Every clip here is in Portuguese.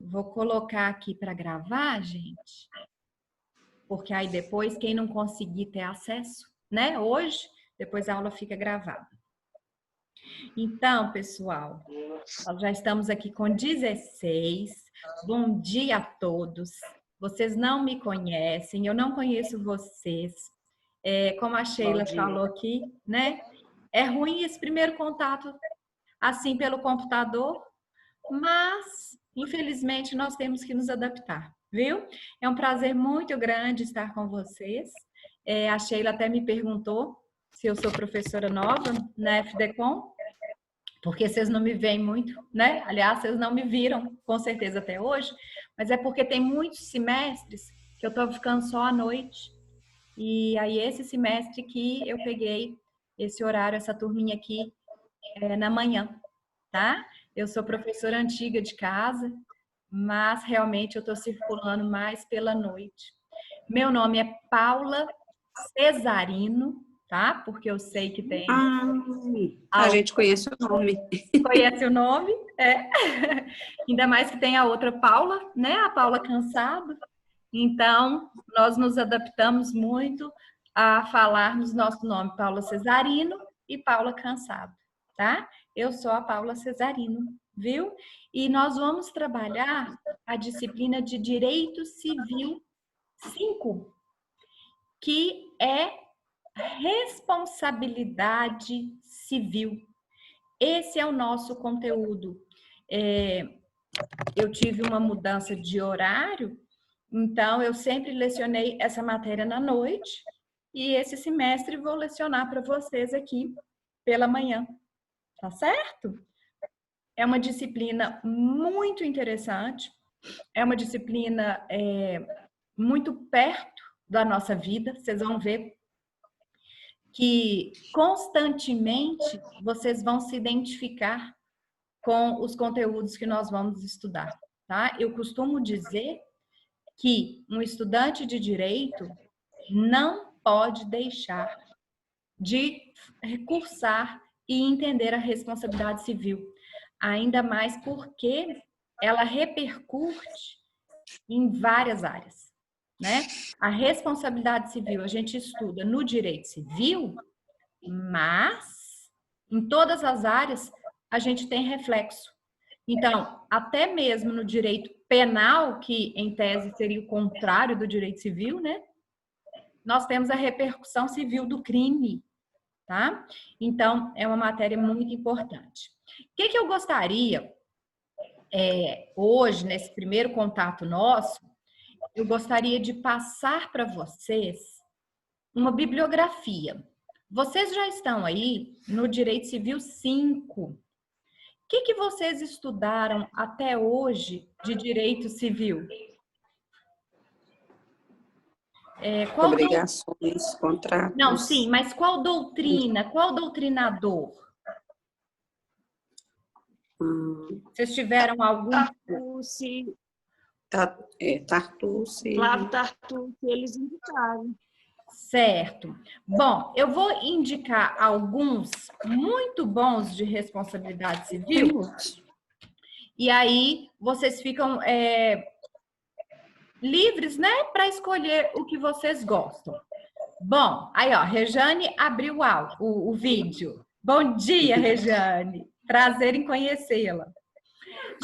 Vou colocar aqui para gravar, gente, porque aí depois, quem não conseguir ter acesso, né, hoje, depois a aula fica gravada. Então, pessoal, nós já estamos aqui com 16. Bom dia a todos. Vocês não me conhecem, eu não conheço vocês. Como a Sheila falou aqui, né? É ruim esse primeiro contato assim pelo computador, mas infelizmente nós temos que nos adaptar, viu? É um prazer muito grande estar com vocês. A Sheila até me perguntou se eu sou professora nova na FDCOM, porque vocês não me veem muito, né? Aliás, vocês não me viram, com certeza, até hoje, mas é porque tem muitos semestres que eu estou ficando só à noite. E aí, esse semestre que eu peguei esse horário, essa turminha aqui, na manhã, tá? Eu sou professora antiga de casa, mas realmente eu estou circulando mais pela noite. Meu nome é Paula Cesarino, tá? Porque eu sei que tem... A gente conhece o nome. Conhece o nome? Ainda mais que tem a outra Paula, né? A Paula Cansado. Então, nós nos adaptamos muito a falarmos nosso nome, Paula Cesarino e Paula Cansado, tá? Eu sou a Paula Cesarino, viu? E nós vamos trabalhar a disciplina de Direito Civil 5, que é responsabilidade civil. Esse é o nosso conteúdo. Eu tive uma mudança de horário, então eu sempre lecionei essa matéria na noite e esse semestre vou lecionar para vocês aqui pela manhã, tá certo? É uma disciplina muito interessante, é uma disciplina muito perto da nossa vida, vocês vão ver que constantemente vocês vão se identificar com os conteúdos que nós vamos estudar, tá? Eu costumo dizer que um estudante de direito não pode deixar de cursar e entender a responsabilidade civil, ainda mais porque ela repercute em várias áreas, né? A responsabilidade civil a gente estuda no direito civil, mas em todas as áreas a gente tem reflexo. Então, até mesmo no direito penal, que em tese seria o contrário do direito civil, né? Nós temos a repercussão civil do crime, tá? Então, é uma matéria muito importante. O que eu gostaria, hoje, nesse primeiro contato nosso, eu gostaria de passar para vocês uma bibliografia. Vocês já estão aí no Direito Civil 5. O que vocês estudaram até hoje de direito civil? Obrigações, contratos. Não, sim, mas qual doutrina, qual doutrinador? Vocês tiveram algum? Tartucci. Tartucci. Flávio Tartucci, eles indicaram. Certo. Bom, eu vou indicar alguns muito bons de responsabilidade civil. E aí vocês ficam livres, né, para escolher o que vocês gostam. Bom, aí ó, Rejane abriu o vídeo. Bom dia, Rejane. Prazer em conhecê-la.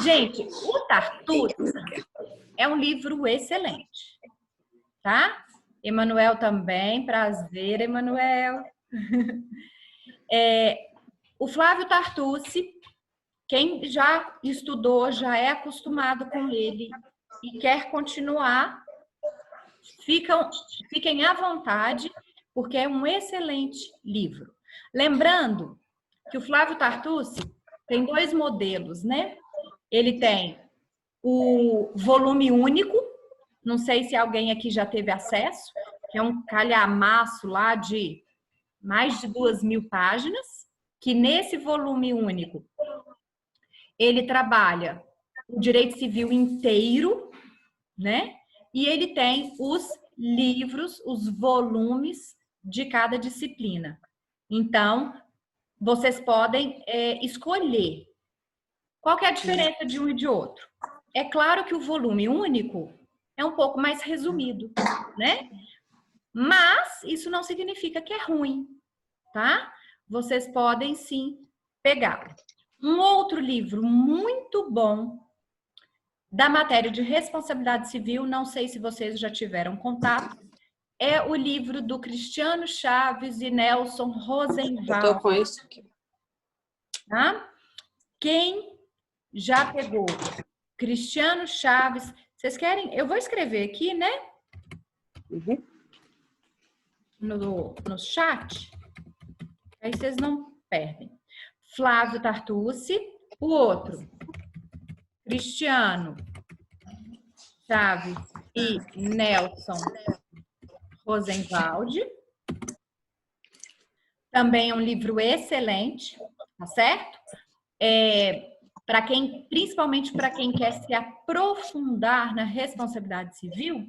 Gente, o Tartucci é um livro excelente, tá? Emanuel também, prazer, Emanuel. O Flávio Tartucci, quem já estudou, já é acostumado com ele e quer continuar, fiquem à vontade, porque é um excelente livro. Lembrando que o Flávio Tartucci tem 2 modelos, né? Ele tem o volume único, não sei se alguém aqui já teve acesso, que é um calhamaço lá de mais de 2.000 páginas, que nesse volume único ele trabalha o direito civil inteiro, né? E ele tem os livros, os volumes de cada disciplina. Então, vocês podem escolher. Qual que é a diferença de um e de outro? É claro que o volume único é um pouco mais resumido, né? Mas isso não significa que é ruim, tá? Vocês podem sim pegar. Um outro livro muito bom da matéria de responsabilidade civil, não sei se vocês já tiveram contato, é o livro do Cristiano Chaves e Nelson Eu Rosenwald. tô com isso aqui. Tá? Quem já pegou Cristiano Chaves, vocês querem? Eu vou escrever aqui, né? Uhum. No chat, aí vocês não perdem. Flávio Tartucci, o outro, Cristiano Chaves e Nelson Rosenwald. Também é um livro excelente, tá certo? Para quem, principalmente para quem quer se aprofundar na responsabilidade civil,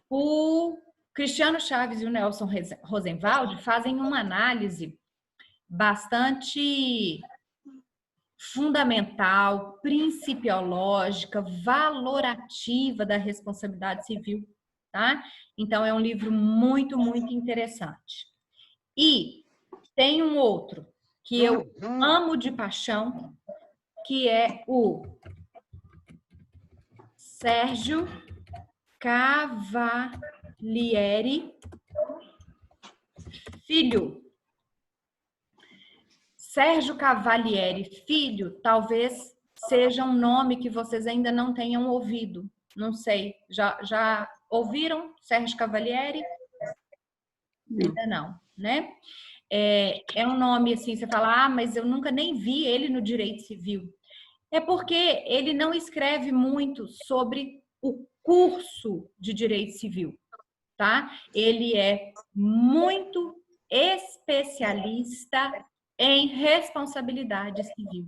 o Cristiano Chaves e o Nelson Rosenwald fazem uma análise bastante fundamental, principiológica, valorativa da responsabilidade civil, tá? Então, é um livro muito, muito interessante. E tem um outro que eu amo de paixão, que é o Sérgio Cavalieri Filho. Sérgio Cavalieri Filho, talvez seja um nome que vocês ainda não tenham ouvido. Não sei, já ouviram Sérgio Cavalieri? Ainda não, né? É um nome assim, você fala, ah, mas eu nunca nem vi ele no direito civil. É porque ele não escreve muito sobre o curso de direito civil, tá? Ele é muito especialista em responsabilidade civil,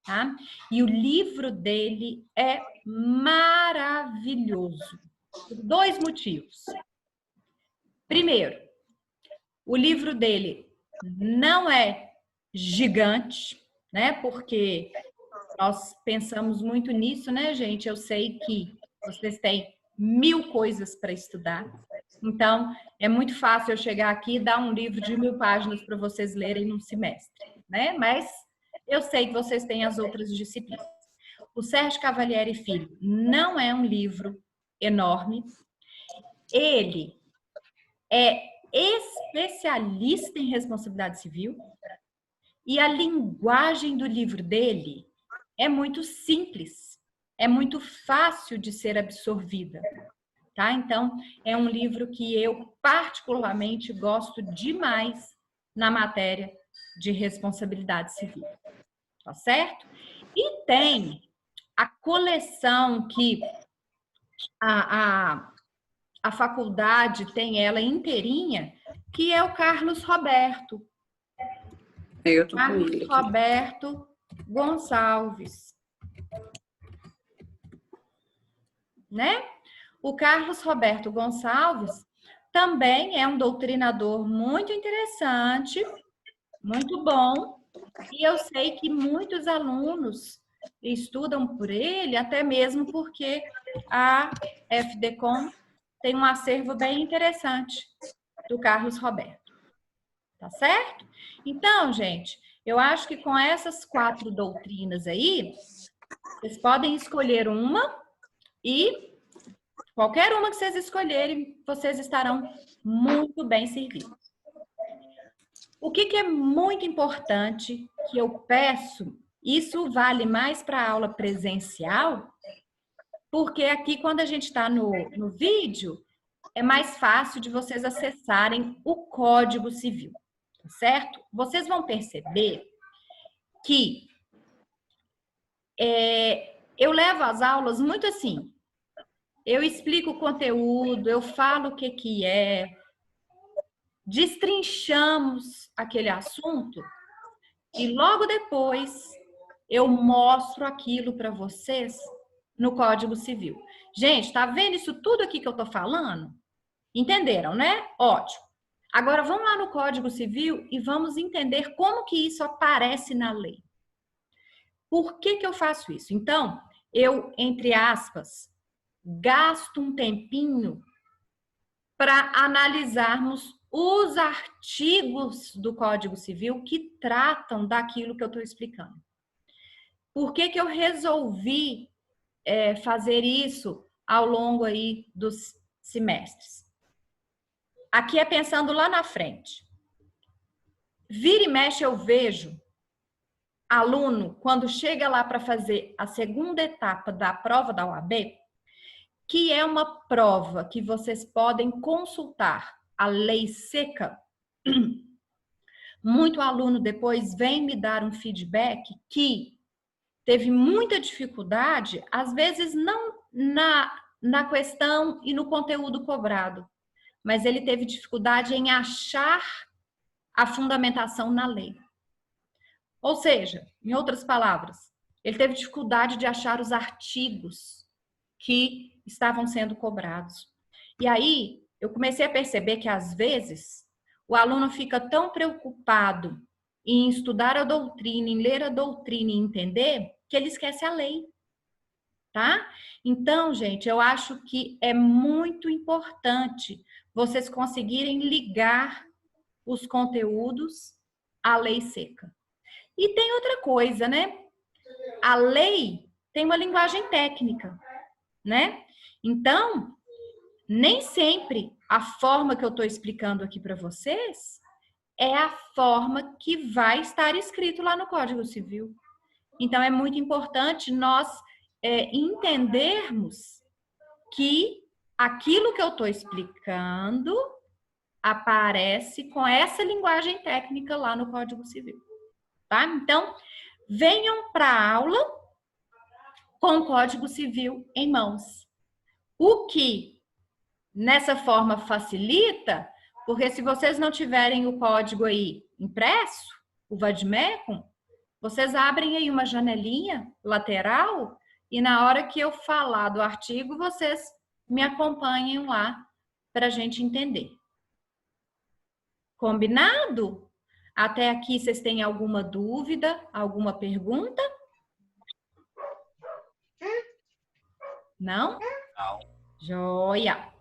tá? E o livro dele é maravilhoso, por 2 motivos. Primeiro, o livro dele não é gigante, né? Porque nós pensamos muito nisso, né, gente? Eu sei que vocês têm 1000 coisas para estudar. Então, é muito fácil eu chegar aqui e dar um livro de 1000 páginas para vocês lerem num semestre, né? Mas eu sei que vocês têm as outras disciplinas. O Sérgio Cavalieri Filho não é um livro enorme. Ele é especialista em responsabilidade civil e a linguagem do livro dele é muito simples, é muito fácil de ser absorvida. Tá? Então, é um livro que eu particularmente gosto demais na matéria de responsabilidade civil. Tá certo? E tem a coleção que a faculdade tem ela inteirinha, que é o Carlos Roberto. Eu tô com Carlos ele aqui. Roberto Gonçalves. Né? O Carlos Roberto Gonçalves também é um doutrinador muito interessante, muito bom, e eu sei que muitos alunos estudam por ele, até mesmo porque a FDCOM tem um acervo bem interessante do Carlos Roberto. Tá certo? Então, gente, eu acho que com essas 4 doutrinas aí, vocês podem escolher uma e qualquer uma que vocês escolherem, vocês estarão muito bem servidos. O que é muito importante que eu peço, isso vale mais para a aula presencial, porque aqui quando a gente está no vídeo, é mais fácil de vocês acessarem o Código Civil, tá certo? Vocês vão perceber que eu levo as aulas muito assim, eu explico o conteúdo, eu falo o que é, destrinchamos aquele assunto e logo depois eu mostro aquilo para vocês no Código Civil. Gente, tá vendo isso tudo aqui que eu tô falando? Entenderam, né? Ótimo. Agora vamos lá no Código Civil e vamos entender como que isso aparece na lei. Por que eu faço isso? Então, eu, entre aspas, gasto um tempinho para analisarmos os artigos do Código Civil que tratam daquilo que eu estou explicando. Por que que eu resolvi fazer isso ao longo aí dos semestres? Aqui é pensando lá na frente. Vira e mexe eu vejo aluno, quando chega lá para fazer a segunda etapa da prova da OAB, que é uma prova que vocês podem consultar a lei seca. Muito aluno depois vem me dar um feedback que teve muita dificuldade, às vezes não na questão e no conteúdo cobrado, mas ele teve dificuldade em achar a fundamentação na lei. Ou seja, em outras palavras, ele teve dificuldade de achar os artigos que estavam sendo cobrados. E aí, eu comecei a perceber que, às vezes, o aluno fica tão preocupado em estudar a doutrina, em ler a doutrina e entender, que ele esquece a lei, tá? Então, gente, eu acho que é muito importante vocês conseguirem ligar os conteúdos à lei seca. E tem outra coisa, né? A lei tem uma linguagem técnica, né? Então, nem sempre a forma que eu estou explicando aqui para vocês é a forma que vai estar escrito lá no Código Civil. Então, é muito importante nós entendermos que aquilo que eu estou explicando aparece com essa linguagem técnica lá no Código Civil, tá? Então, venham para a aula com o Código Civil em mãos. O que, nessa forma, facilita, porque se vocês não tiverem o código aí impresso, o Vademecum, vocês abrem aí uma janelinha lateral e na hora que eu falar do artigo, vocês me acompanhem lá para a gente entender. Combinado? Até aqui vocês têm alguma dúvida, alguma pergunta? Não? Não. Joia!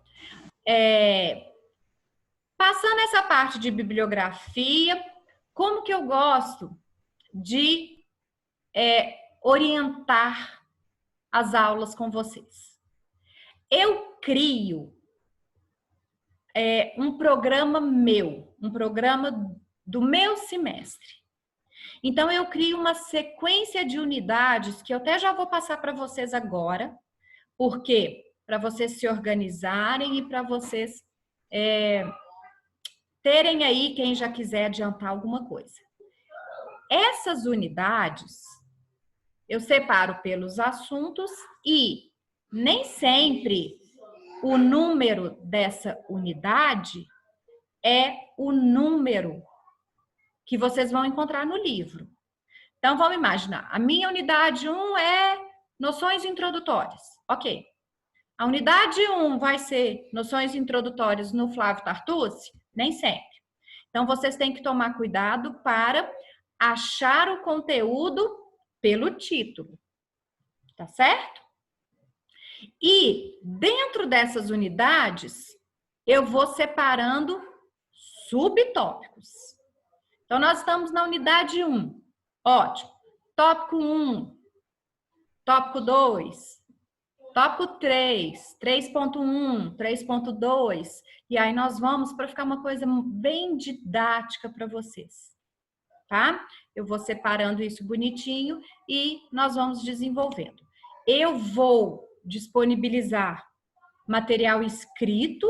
Passando essa parte de bibliografia, como que eu gosto de orientar as aulas com vocês? Eu crio um programa meu, um programa do meu semestre. Então, eu crio uma sequência de unidades que eu até já vou passar para vocês agora, porque para vocês se organizarem e para vocês terem aí, quem já quiser adiantar alguma coisa. Essas unidades, eu separo pelos assuntos e nem sempre o número dessa unidade é o número que vocês vão encontrar no livro. Então, vamos imaginar, a minha unidade 1 é noções introdutórias. Ok. A unidade 1 vai ser noções introdutórias no Flávio Tartucci? Nem sempre. Então, vocês têm que tomar cuidado para achar o conteúdo pelo título. Tá certo? E dentro dessas unidades, eu vou separando subtópicos. Então, nós estamos na unidade 1. Ótimo. Tópico 1, tópico 2, tópico 3, 3.1, 3.2. E aí nós vamos para ficar uma coisa bem didática para vocês. Tá? Eu vou separando isso bonitinho e nós vamos desenvolvendo. Eu vou disponibilizar material escrito,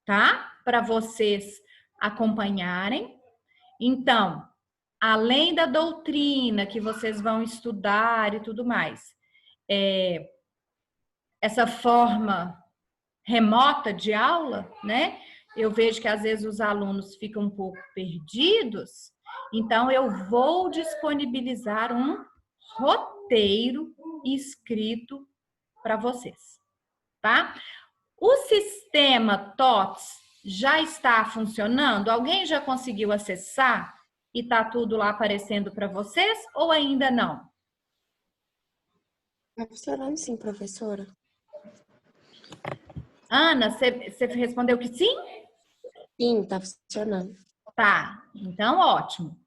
tá? Para vocês acompanharem. Então, além da doutrina que vocês vão estudar e tudo mais, essa forma remota de aula, né? Eu vejo que às vezes os alunos ficam um pouco perdidos, então eu vou disponibilizar um roteiro escrito para vocês, tá? O sistema TOTS já está funcionando? Alguém já conseguiu acessar e tá tudo lá aparecendo para vocês ou ainda não? Tá funcionando sim, professora. Ana, você respondeu que sim? Sim, tá funcionando. Tá, então ótimo.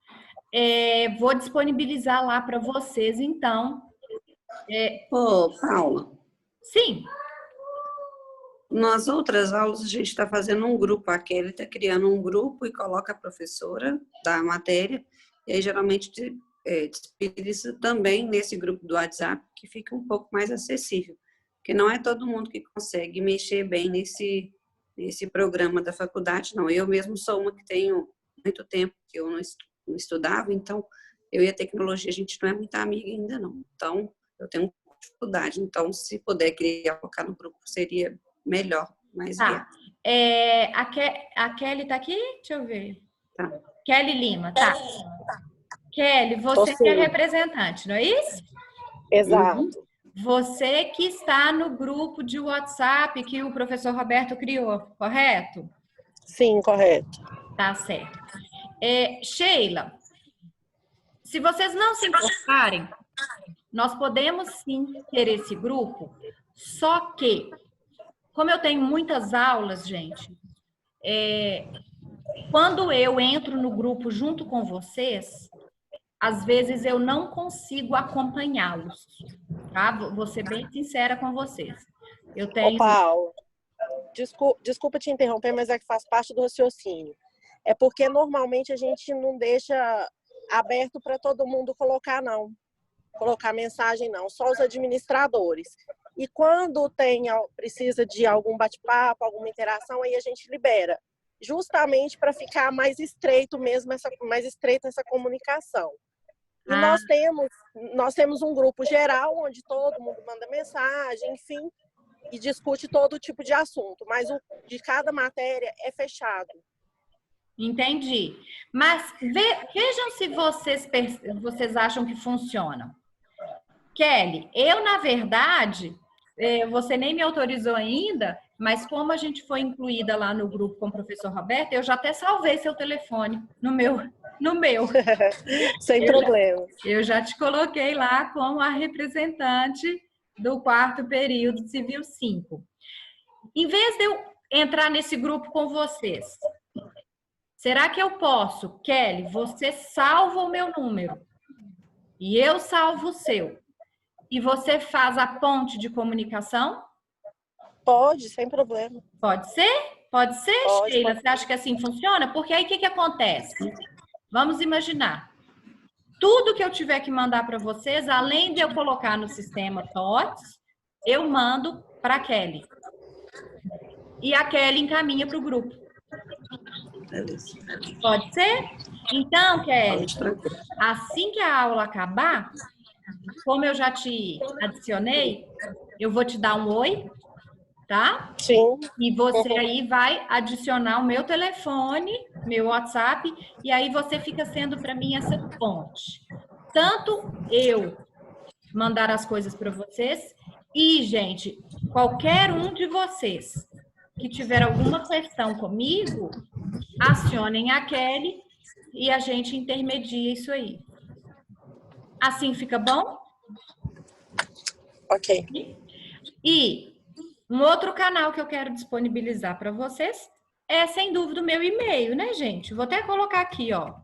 Vou disponibilizar lá para vocês, então. Ô, Paula, Sim, nas outras aulas a gente está fazendo um grupo. A Kelly está criando um grupo e coloca a professora da matéria. E aí, geralmente, disponibiliza também nesse grupo do WhatsApp, que fica um pouco mais acessível. Porque não é todo mundo que consegue mexer bem nesse programa da faculdade, não. Eu mesmo sou uma que tenho muito tempo que eu não estudava, então eu e a tecnologia, a gente não é muito amiga ainda, não. Então, eu tenho dificuldade. Então, se puder criar, colocar no grupo, seria melhor, mais viável. tá. A Kelly tá aqui? Deixa eu ver. Tá. Kelly Lima, tá. Kelly, você que é representante, não é isso? Exato. Uhum. Você que está no grupo de WhatsApp que o professor Roberto criou, correto? Sim, correto. Tá certo. Sheila, se vocês não se importarem, nós podemos sim ter esse grupo, só que, como eu tenho muitas aulas, gente, quando eu entro no grupo junto com vocês, às vezes eu não consigo acompanhá-los, tá? Vou ser bem sincera com vocês. Eu tenho... Ô, Paulo, desculpa te interromper, mas é que faz parte do raciocínio. É porque normalmente a gente não deixa aberto para todo mundo colocar, não. Colocar mensagem, não. Só os administradores. E quando precisa de algum bate-papo, alguma interação, aí a gente libera. Justamente para ficar mais estreito mesmo, mais estreita essa comunicação. E nós temos um grupo geral, onde todo mundo manda mensagem, enfim, e discute todo tipo de assunto. Mas o de cada matéria é fechado. Entendi. Mas vejam se vocês acham que funciona. Kelly, eu, na verdade, você nem me autorizou ainda, mas como a gente foi incluída lá no grupo com o professor Roberto, eu já até salvei seu telefone no meu. Sem problema. Eu já te coloquei lá como a representante do 4º período Civil 5. Em vez de eu entrar nesse grupo com vocês, será que eu posso, Kelly, você salva o meu número e eu salvo o seu, e você faz a ponte de comunicação? Pode, sem problema. Pode ser? Pode ser, Pode, Sheila? pode. Você acha que assim funciona? Porque aí o que acontece? Vamos imaginar. Tudo que eu tiver que mandar para vocês, além de eu colocar no sistema TOTS, eu mando para a Kelly. E a Kelly encaminha para o grupo. Beleza. Pode ser? Então, Kelly, Pode, tranquilo. assim que a aula acabar, como eu já te adicionei, eu vou te dar um oi, tá? Sim. E você aí vai adicionar o meu telefone, meu WhatsApp, e aí você fica sendo para mim essa ponte. Tanto eu mandar as coisas para vocês e, gente, qualquer um de vocês que tiver alguma questão comigo, acionem a Kelly e a gente intermedia isso aí. Assim fica bom? Ok. E um outro canal que eu quero disponibilizar para vocês é, sem dúvida, o meu e-mail, né, gente? Vou até colocar aqui, ó.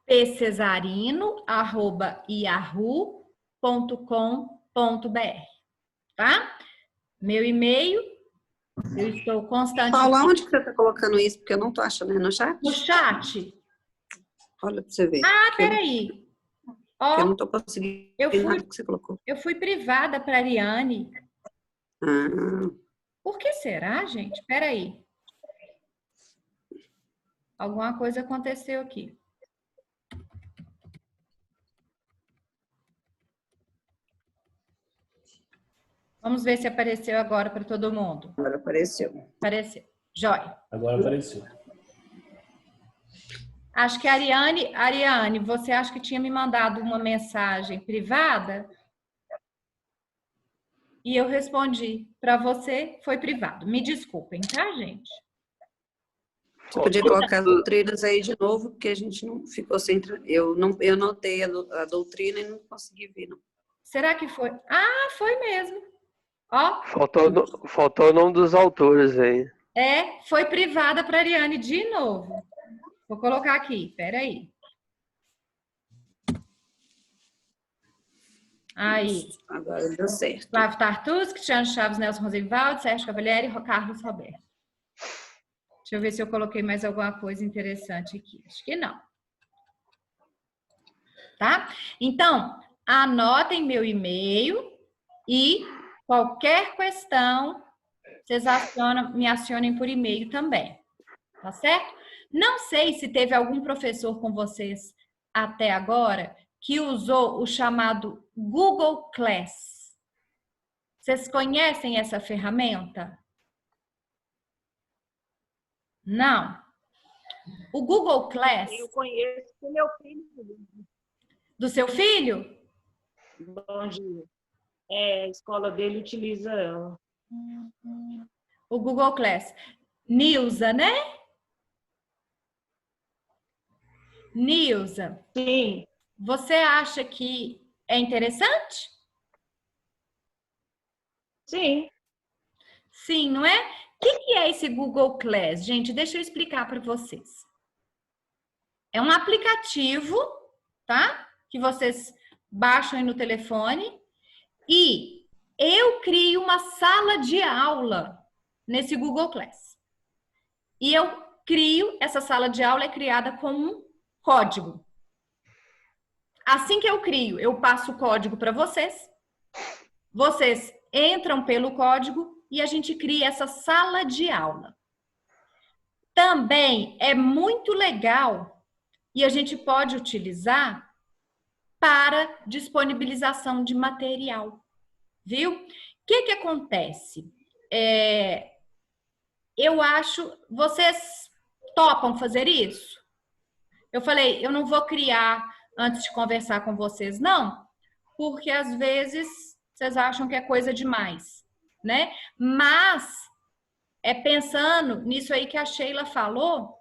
pcesarino@yahoo.com.br, tá? Meu e-mail, eu estou constantemente... Paula, onde que você está colocando isso? Porque eu não estou achando, no chat? No chat? Olha para você ver. Ah, peraí. Eu não Ó, estou conseguindo eu nada que você colocou. fui privada para a Ariane. Ah, Por que será, gente? Peraí. Alguma coisa aconteceu aqui. Vamos ver se apareceu agora para todo mundo. agora apareceu. Apareceu. Jóia. Agora apareceu. Acho que a Ariane, você acha que tinha me mandado uma mensagem privada? E eu respondi, para você foi privado. Me desculpem, tá, gente? Você podia colocar as doutrinas aí de novo, porque a gente não ficou sem... Eu notei a doutrina e não consegui ver, não. Será que foi? Ah, foi mesmo. Ó, Faltou o nome dos autores aí. foi privada para Ariane de novo. Vou colocar aqui, peraí. Aí. Agora deu certo. Flávio Tartus, Cristiano Chaves, Nelson Rosenwald, Sérgio Cavalieri e Carlos Roberto. Deixa eu ver se eu coloquei mais alguma coisa interessante aqui. Acho que não. Tá? Então, anotem meu e-mail e qualquer questão, vocês me acionem por e-mail também. Tá certo? Não sei se teve algum professor com vocês até agora que usou o chamado Google Class. Vocês conhecem essa ferramenta? Não. O Google Class... Eu conheço o meu filho. Do seu filho? Bom dia. A escola dele utiliza ela. O Google Class. Nilza, né? Nilza. Sim. Você acha que é interessante? Sim. Sim, não é? O que é esse Google Class? Gente, deixa eu explicar para vocês. É um aplicativo, tá? Que vocês baixam aí no telefone e eu crio uma sala de aula nesse Google Class. E eu crio, essa sala de aula é criada com um código. Assim que eu crio, eu passo o código para vocês. Vocês entram pelo código e a gente cria essa sala de aula. Também é muito legal e a gente pode utilizar para disponibilização de material. Viu? O que acontece? Eu acho... Vocês topam fazer isso? Eu falei, eu não vou criar antes de conversar com vocês, não. Porque, às vezes, vocês acham que é coisa demais, né? Mas, pensando nisso aí que a Sheila falou,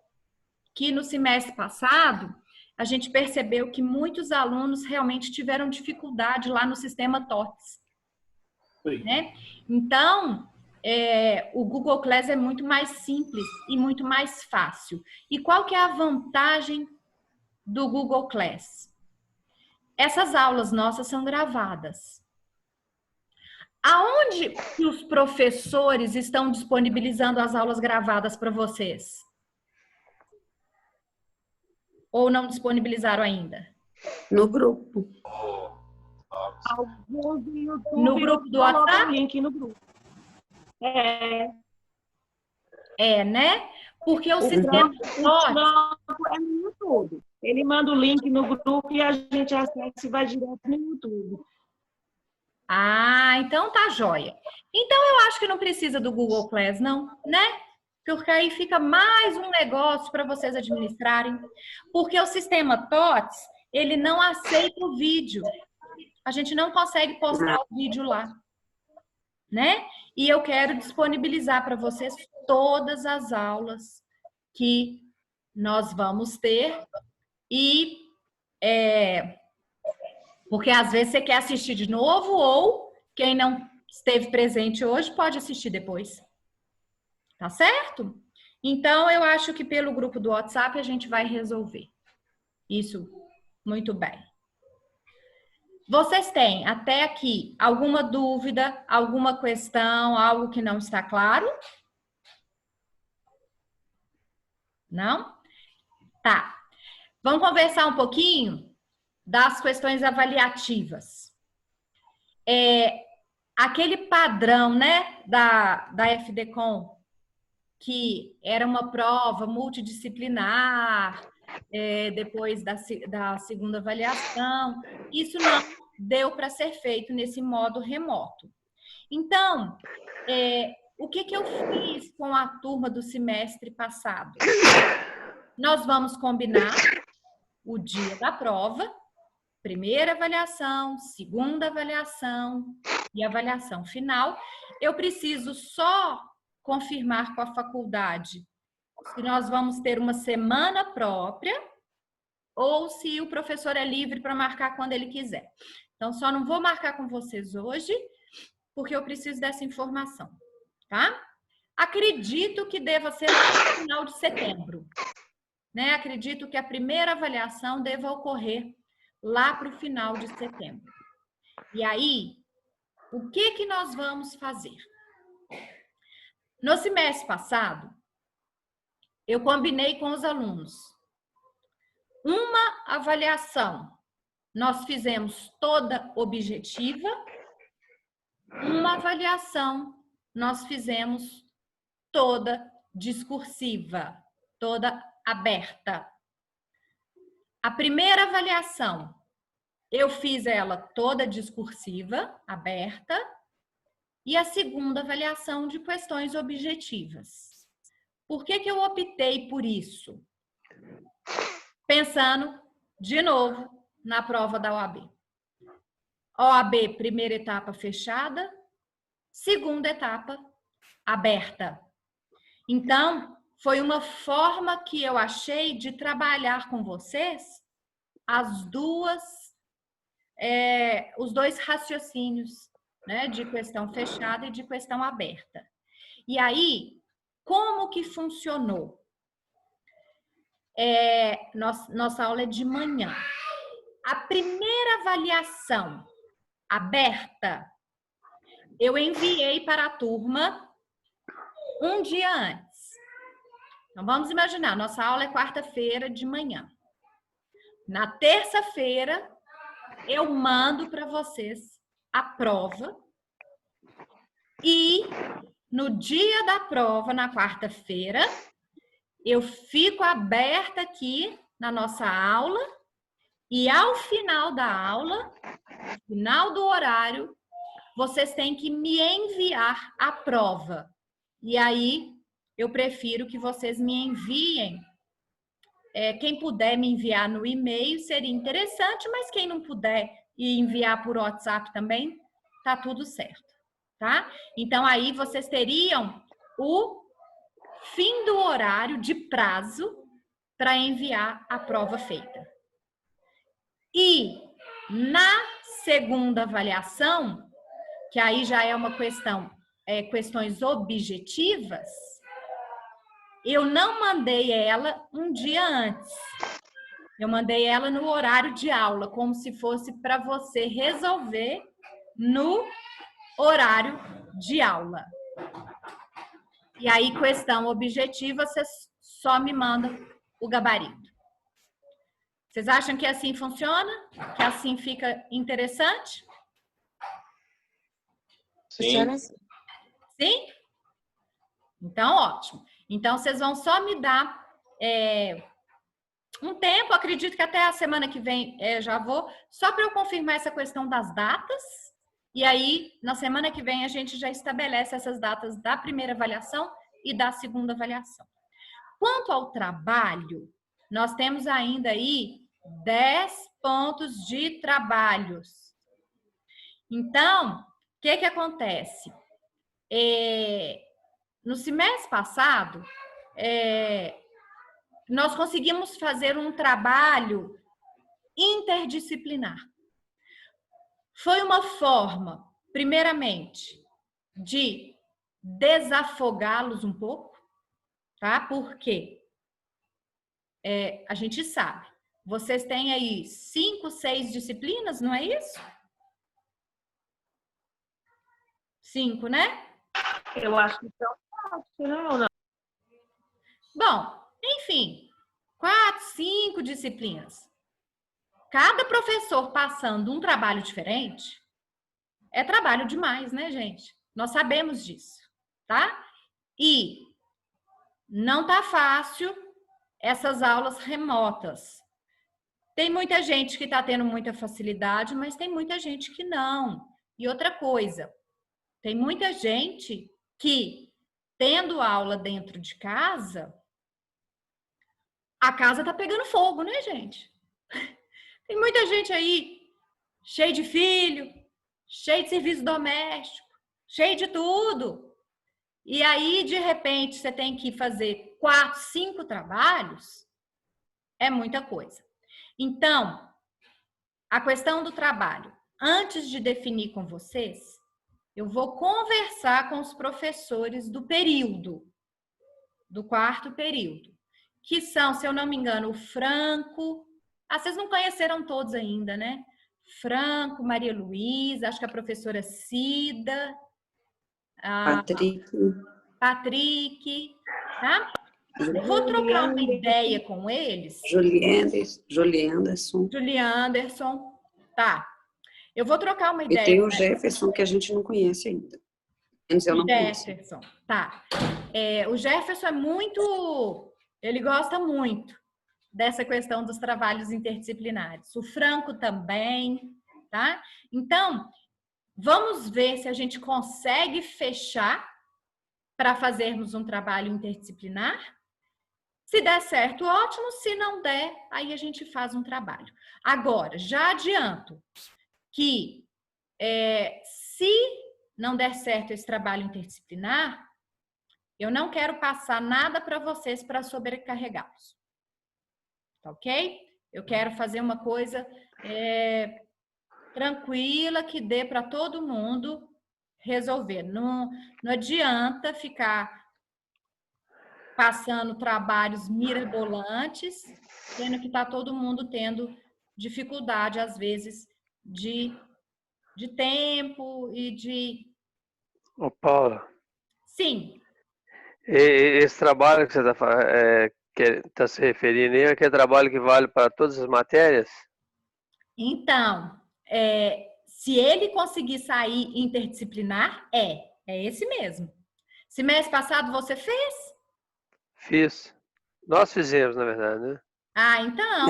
que no semestre passado, a gente percebeu que muitos alunos realmente tiveram dificuldade lá no sistema TOTS. Né? Então, o Google Class é muito mais simples e muito mais fácil. E qual que é a vantagem do Google Class? Essas aulas nossas são gravadas. Aonde que os professores estão disponibilizando as aulas gravadas para vocês? Ou não disponibilizaram ainda? No grupo. Alguns do YouTube, No grupo do WhatsApp? Link no grupo. Né? Porque o sistema trampo é no YouTube. Ele manda o link no grupo e a gente acessa e vai direto no YouTube. Ah, então tá jóia. Então eu acho que não precisa do Google Class, não, né? Porque aí fica mais um negócio para vocês administrarem. Porque o sistema TOTS, ele não aceita o vídeo. A gente não consegue postar o vídeo lá, né? E eu quero disponibilizar para vocês todas as aulas que nós vamos ter. E porque às vezes você quer assistir de novo ou quem não esteve presente hoje pode assistir depois. Tá certo? Então, eu acho que pelo grupo do WhatsApp a gente vai resolver isso muito bem. Vocês têm até aqui alguma dúvida, alguma questão, algo que não está claro? Não? Tá. Vamos conversar um pouquinho das questões avaliativas. Aquele padrão, né, da FDCOM, que era uma prova multidisciplinar, depois da segunda avaliação, isso não deu para ser feito nesse modo remoto. Então, o que eu fiz com a turma do semestre passado? Nós vamos combinar o dia da prova, primeira avaliação, segunda avaliação e avaliação final. Eu preciso só confirmar com a faculdade se nós vamos ter uma semana própria ou se o professor é livre para marcar quando ele quiser. Então, só não vou marcar com vocês hoje, porque eu preciso dessa informação, tá? Acredito que deva ser no final de setembro, né? Acredito que a primeira avaliação deva ocorrer lá para o final de setembro. E aí, o que nós vamos fazer? No semestre passado, eu combinei com os alunos. Uma avaliação nós fizemos toda objetiva, uma avaliação nós fizemos toda discursiva, toda aberta. A primeira avaliação, eu fiz ela toda discursiva, aberta, e a segunda avaliação de questões objetivas. Por que eu optei por isso? Pensando, de novo, na prova da OAB. OAB, primeira etapa fechada, segunda etapa aberta. Então, foi uma forma que eu achei de trabalhar com vocês os dois raciocínios, né, de questão fechada e de questão aberta. E aí, como que funcionou? Nossa aula é de manhã. A primeira avaliação aberta, eu enviei para a turma um dia antes. Então, vamos imaginar, nossa aula é quarta-feira de manhã. Na terça-feira, eu mando para vocês a prova e no dia da prova, na quarta-feira, eu fico aberta aqui na nossa aula e ao final da aula, no final do horário, vocês têm que me enviar a prova. E aí, eu prefiro que vocês me enviem. Quem puder me enviar no e-mail seria interessante, mas quem não puder e enviar por WhatsApp também, tá tudo certo, tá? Então, aí vocês teriam o fim do horário de prazo para enviar a prova feita. E na segunda avaliação, que aí já é uma questões objetivas, eu não mandei ela um dia antes. Eu mandei ela no horário de aula, como se fosse para você resolver no horário de aula. E aí, questão objetiva, você só me manda o gabarito. Vocês acham que assim funciona? Que assim fica interessante? Funciona assim. Sim? Então, ótimo. Então, vocês vão só me dar um tempo, acredito que até a semana que vem já vou, só para eu confirmar essa questão das datas. E aí, na semana que vem, a gente já estabelece essas datas da primeira avaliação e da segunda avaliação. Quanto ao trabalho, nós temos ainda aí 10 pontos de trabalhos. Então, o que acontece? No semestre passado, nós conseguimos fazer um trabalho interdisciplinar. Foi uma forma, primeiramente, de desafogá-los um pouco, tá? Porque a gente sabe, vocês têm aí 5, 6 disciplinas, não é isso? 5, né? Eu acho que são 4, né? Ou não? Bom, enfim, 4, 5 disciplinas. Cada professor passando um trabalho diferente é trabalho demais, né, gente? Nós sabemos disso, tá? E não tá fácil essas aulas remotas. Tem muita gente que tá tendo muita facilidade, mas tem muita gente que não. E outra coisa, tem muita gente que, tendo aula dentro de casa, a casa tá pegando fogo, né, gente? Tem muita gente aí cheio de filho, cheio de serviço doméstico, cheio de tudo. E aí, de repente, você tem que fazer 4, 5 trabalhos, é muita coisa. Então, a questão do trabalho, antes de definir com vocês, eu vou conversar com os professores do período, do 4º período, que são, se eu não me engano, o Franco. Vocês não conheceram todos ainda, né? Franco, Maria Luísa, acho que a professora Cida, a Patrick, tá? Vou trocar uma ideia com eles. Julie Anderson. Tá. Eu vou trocar uma ideia. E tem o Jefferson, que a gente não conhece ainda. Menos eu não conheço. Jefferson, tá. O Jefferson é muito... Ele gosta muito dessa questão dos trabalhos interdisciplinares. O Franco também, tá? Então, vamos ver se a gente consegue fechar para fazermos um trabalho interdisciplinar. Se der certo, ótimo. Se não der, aí a gente faz um trabalho. Agora, já adianto que se não der certo esse trabalho interdisciplinar, eu não quero passar nada para vocês para sobrecarregá-los. Tá ok? Eu quero fazer uma coisa tranquila, que dê para todo mundo resolver. Não adianta ficar passando trabalhos mirabolantes, sendo que está todo mundo tendo dificuldade, às vezes, de tempo e de... Ô, Paula. Sim. Esse trabalho que você está se referindo é aquele trabalho que vale para todas as matérias? Então, se ele conseguir sair interdisciplinar, é esse mesmo. Semestre passado você fez? Fiz. Nós fizemos, na verdade, né? Então...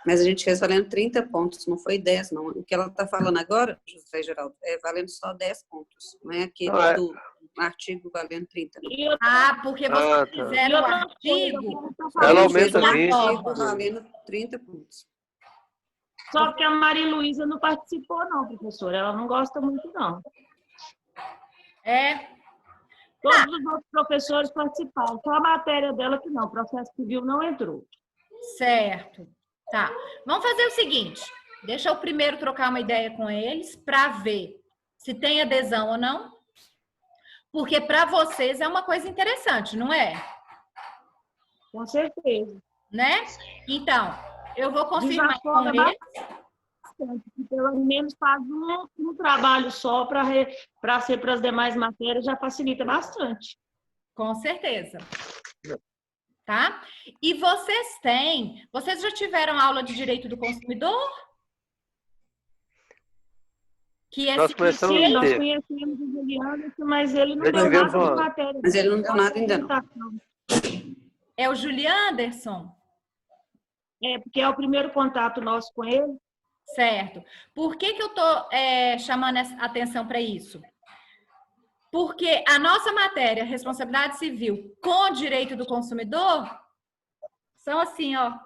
Mas a gente fez valendo 30 pontos, não foi 10, não. O que ela está falando agora, José Geraldo, é valendo só 10 pontos. Não é aquele do artigo valendo 30. Não. Porque vocês fizeram o artigo... Ela aumenta 20. Valendo 30 pontos. Só que a Maria Luísa não participou, não, professora. Ela não gosta muito, não. Todos os outros professores participaram. Só a matéria dela que não. O processo civil não entrou. Certo. Tá. Vamos fazer o seguinte. Deixa eu primeiro trocar uma ideia com eles para ver se tem adesão ou não. Porque para vocês é uma coisa interessante, não é? Com certeza. Né? Então, eu vou confirmar com eles. Pelo menos faz um trabalho só para ser para as demais matérias, já facilita bastante. Com certeza. Tá? E vocês já tiveram aula de direito do consumidor? Nós começamos a ter. Nós conhecemos o Juliano, mas ele não deu nada de matéria. Mas ele não deu nada ainda, não. É o Julianderson? Porque é o primeiro contato nosso com ele. Certo. Por que eu estou chamando a atenção para isso? Porque a nossa matéria, responsabilidade civil com direito do consumidor, são assim, ó.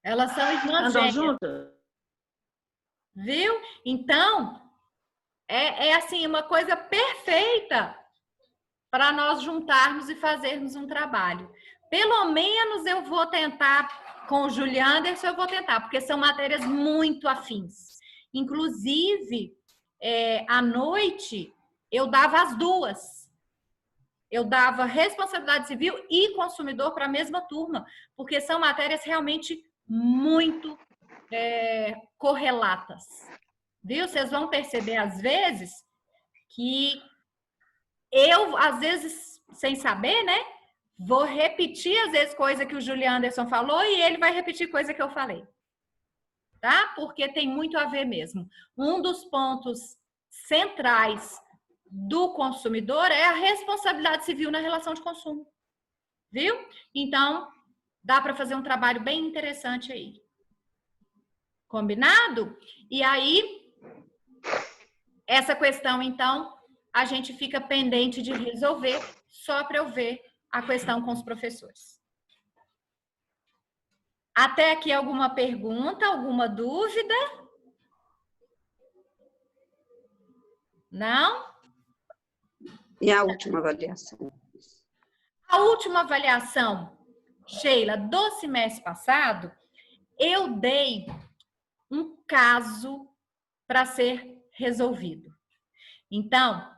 Elas são irmãs gêmeas. Juntas? Viu? Então, é assim, uma coisa perfeita para nós juntarmos e fazermos um trabalho. Pelo menos eu vou tentar, com o Julianderson eu vou tentar, porque são matérias muito afins. Inclusive, à noite, eu dava as duas. Eu dava responsabilidade civil e consumidor para a mesma turma, porque são matérias realmente muito correlatas. Viu? Vocês vão perceber, às vezes, que eu, às vezes, sem saber, né? Vou repetir, às vezes, coisa que o Julianderson falou e ele vai repetir coisa que eu falei. Tá? Porque tem muito a ver mesmo. Um dos pontos centrais do consumidor é a responsabilidade civil na relação de consumo. Viu? Então, dá para fazer um trabalho bem interessante aí. Combinado? E aí, essa questão, então, a gente fica pendente de resolver só para eu ver a questão com os professores. Até aqui alguma pergunta, alguma dúvida? Não? E a última avaliação? A última avaliação, Sheila, do semestre passado, eu dei um caso para ser resolvido. Então,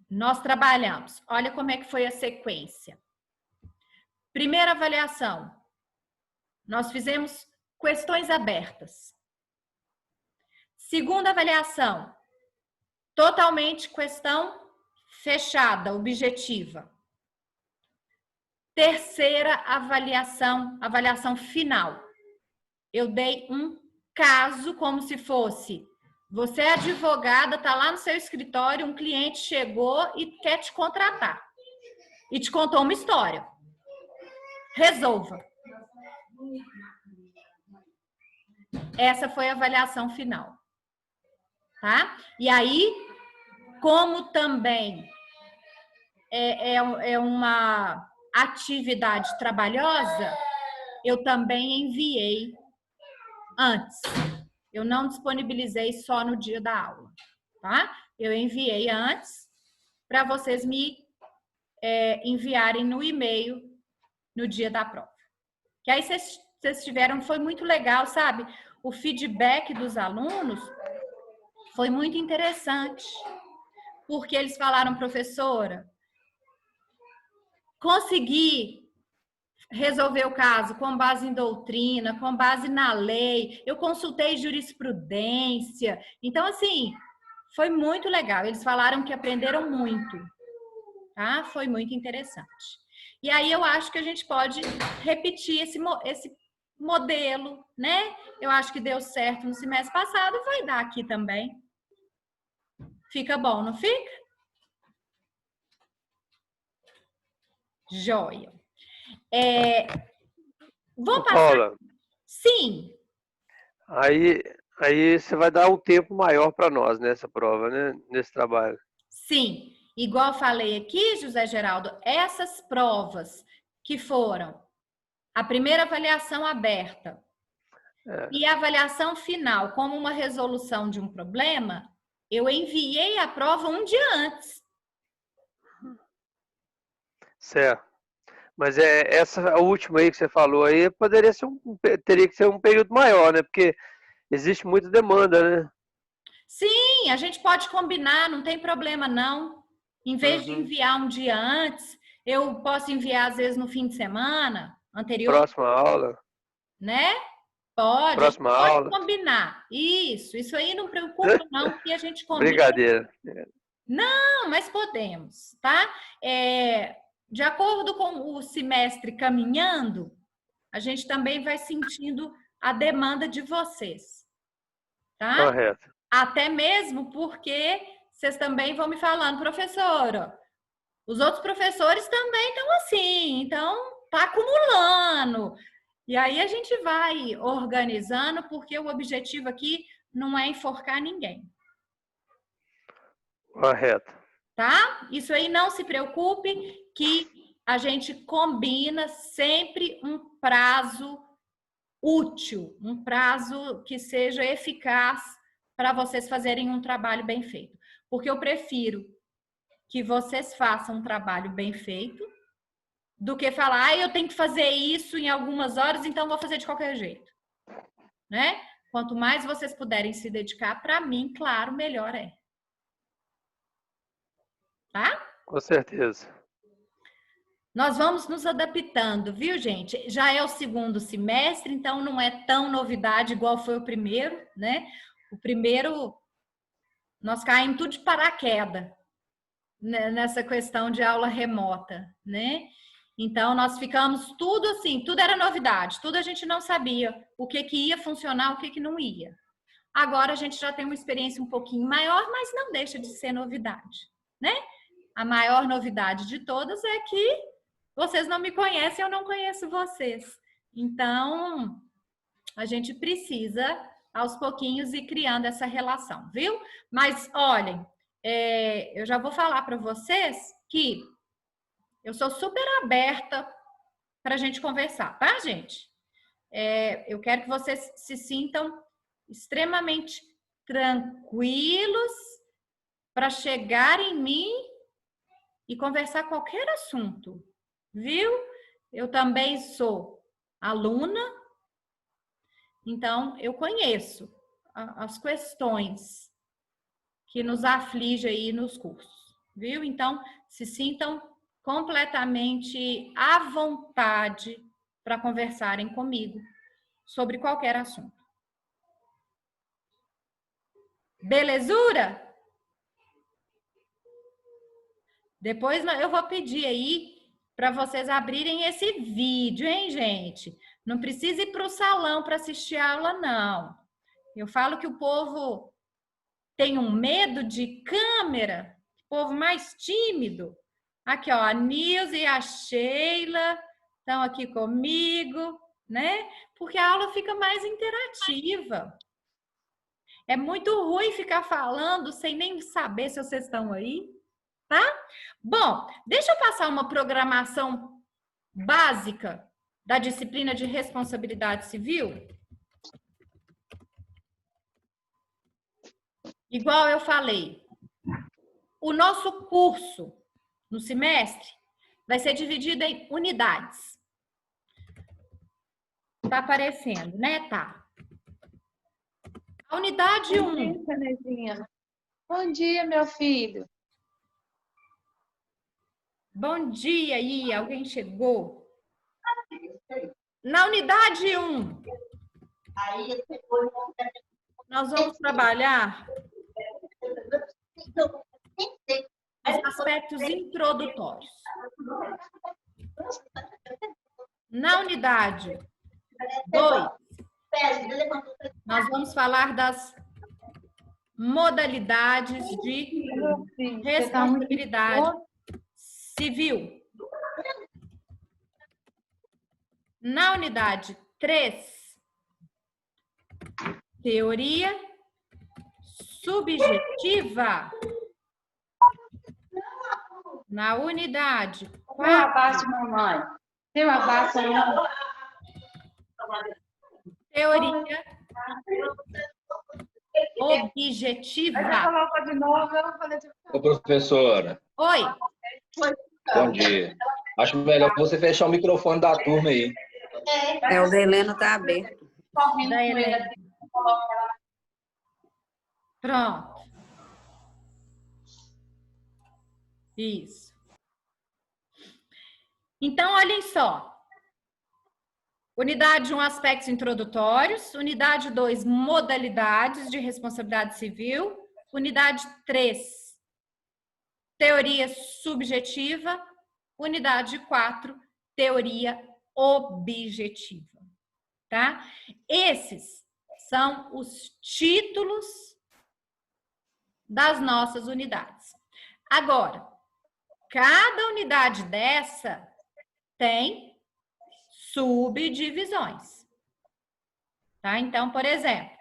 nós trabalhamos. Olha como é que foi a sequência. Primeira avaliação, nós fizemos questões abertas. Segunda avaliação, totalmente questão fechada, objetiva. Terceira avaliação, avaliação final. Eu dei um caso como se fosse: você é advogada, está lá no seu escritório, um cliente chegou e quer te contratar. E te contou uma história. Resolva. Essa foi a avaliação final. Tá? E aí, como também é uma atividade trabalhosa, eu também enviei antes. Eu não disponibilizei só no dia da aula, tá? Eu enviei antes para vocês me enviarem no e-mail no dia da prova. Que aí vocês tiveram, foi muito legal, sabe? O feedback dos alunos foi muito interessante, porque eles falaram: professora, consegui resolver o caso com base em doutrina, com base na lei, eu consultei jurisprudência. Então, assim, foi muito legal. Eles falaram que aprenderam muito, tá? Foi muito interessante. E aí eu acho que a gente pode repetir esse modelo, né? Eu acho que deu certo no semestre passado e vai dar aqui também. Fica bom, não fica? Joia. Vamos passar? Paula, Sim. Aí você vai dar um tempo maior para nós nessa prova, né? Nesse trabalho. Sim. Igual falei aqui, José Geraldo, essas provas que foram a primeira avaliação aberta e a avaliação final como uma resolução de um problema, eu enviei a prova um dia antes. Certo. Mas essa última aí que você falou aí teria que ser um período maior, né? Porque existe muita demanda, né? Sim, a gente pode combinar, não tem problema não. Em vez de enviar um dia antes, eu posso enviar às vezes no fim de semana anterior. Próxima aula. Né? Pode, Próxima pode aula. combinar. Isso aí não preocupa não, que a gente combina. Brincadeira. Não, mas podemos, tá? De acordo com o semestre caminhando, a gente também vai sentindo a demanda de vocês, tá? Correto. Até mesmo porque vocês também vão me falando: professora, os outros professores também estão assim, então tá acumulando. E aí a gente vai organizando, porque o objetivo aqui não é enforcar ninguém. Correto. Tá? Isso aí, não se preocupe, que a gente combina sempre um prazo útil, um prazo que seja eficaz para vocês fazerem um trabalho bem feito. Porque eu prefiro que vocês façam um trabalho bem feito do que falar: eu tenho que fazer isso em algumas horas, então vou fazer de qualquer jeito. Né? Quanto mais vocês puderem se dedicar, para mim, claro, melhor é. Tá? Com certeza. Nós vamos nos adaptando, viu, gente? Já é o segundo semestre, então não é tão novidade igual foi o primeiro, né? O primeiro, nós caímos tudo de paraquedas, né? Nessa questão de aula remota, né? Então, nós ficamos tudo assim, tudo era novidade, tudo a gente não sabia o que ia funcionar, o que não ia. Agora a gente já tem uma experiência um pouquinho maior, mas não deixa de ser novidade, né? A maior novidade de todas é que vocês não me conhecem, eu não conheço vocês. Então, a gente precisa, aos pouquinhos, ir criando essa relação, viu? Mas, olhem, eu já vou falar para vocês que eu sou super aberta para a gente conversar, tá, gente? Eu quero que vocês se sintam extremamente tranquilos para chegar em mim e conversar qualquer assunto, viu? Eu também sou aluna, então eu conheço as questões que nos afligem aí nos cursos, viu? Então, se sintam completamente à vontade para conversarem comigo sobre qualquer assunto. Belezura? Depois eu vou pedir aí para vocês abrirem esse vídeo, hein, gente? Não precisa ir para o salão para assistir a aula, não. Eu falo que o povo tem um medo de câmera, o povo mais tímido. Aqui, ó, a Nilza e a Sheila estão aqui comigo, né? Porque a aula fica mais interativa. É muito ruim ficar falando sem nem saber se vocês estão aí, tá? Bom, deixa eu passar uma programação básica da disciplina de responsabilidade civil. Igual eu falei, o nosso curso no semestre vai ser dividido em unidades. Tá aparecendo, né? Tá. A unidade 1. Bom dia, meu filho. Bom dia aí, alguém chegou? Na unidade 1, nós vamos trabalhar os aspectos introdutórios. Na unidade 2, nós vamos falar das modalidades de responsabilidade civil. Na unidade 3, teoria subjetiva. Na unidade 4, Seu abraço, mamãe. Seu abraço, mamãe. teoria objetiva. Coloca de novo, eu falei de... Ô, professora, Oi, bom dia. Acho melhor você fechar o microfone da turma aí. O da Helena está aberto. da Helena. Pronto. Isso. Então, olhem só. Unidade 1, aspectos introdutórios. Unidade 2, modalidades de responsabilidade civil. Unidade 3, teoria subjetiva. Unidade 4, teoria objetiva. Tá? Esses são os títulos das nossas unidades. Agora, cada unidade dessa tem subdivisões. Tá? Então, por exemplo,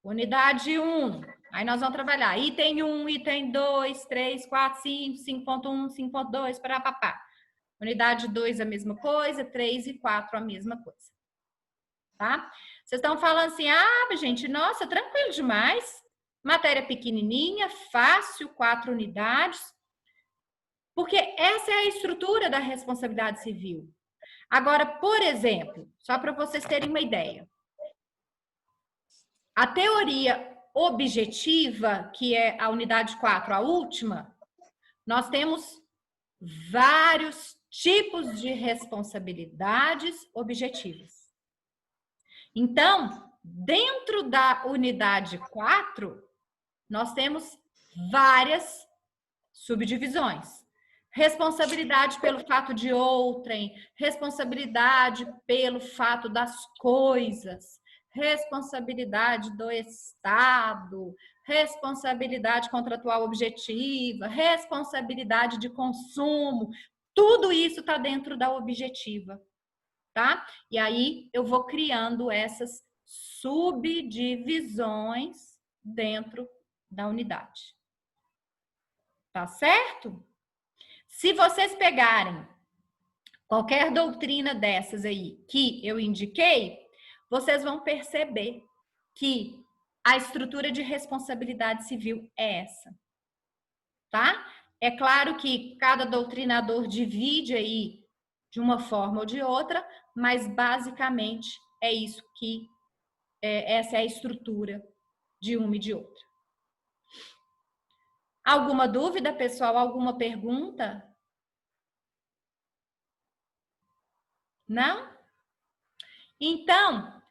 unidade 1, aí nós vamos trabalhar item 1, item 2, 3, 4, 5, 5.1, 5.2, para papá. Unidade 2 a mesma coisa, 3 e 4 a mesma coisa. Tá? Vocês estão falando assim, gente, nossa, tranquilo demais. Matéria pequenininha, fácil, 4 unidades. Porque essa é a estrutura da responsabilidade civil. Agora, por exemplo, só para vocês terem uma ideia. A teoria objetiva, que é a unidade 4, a última, nós temos vários tipos de responsabilidades objetivas. Então, dentro da unidade 4, nós temos várias subdivisões. Responsabilidade pelo fato de outrem, responsabilidade pelo fato das coisas, responsabilidade do Estado, responsabilidade contratual objetiva, responsabilidade de consumo, tudo isso está dentro da objetiva, tá? E aí eu vou criando essas subdivisões dentro da unidade. Tá certo? Se vocês pegarem qualquer doutrina dessas aí que eu indiquei, vocês vão perceber que a estrutura de responsabilidade civil é essa, tá? É claro que cada doutrinador divide aí de uma forma ou de outra, mas basicamente é isso que essa é a estrutura de uma e de outra. Alguma dúvida, pessoal? Alguma pergunta? Não? Então,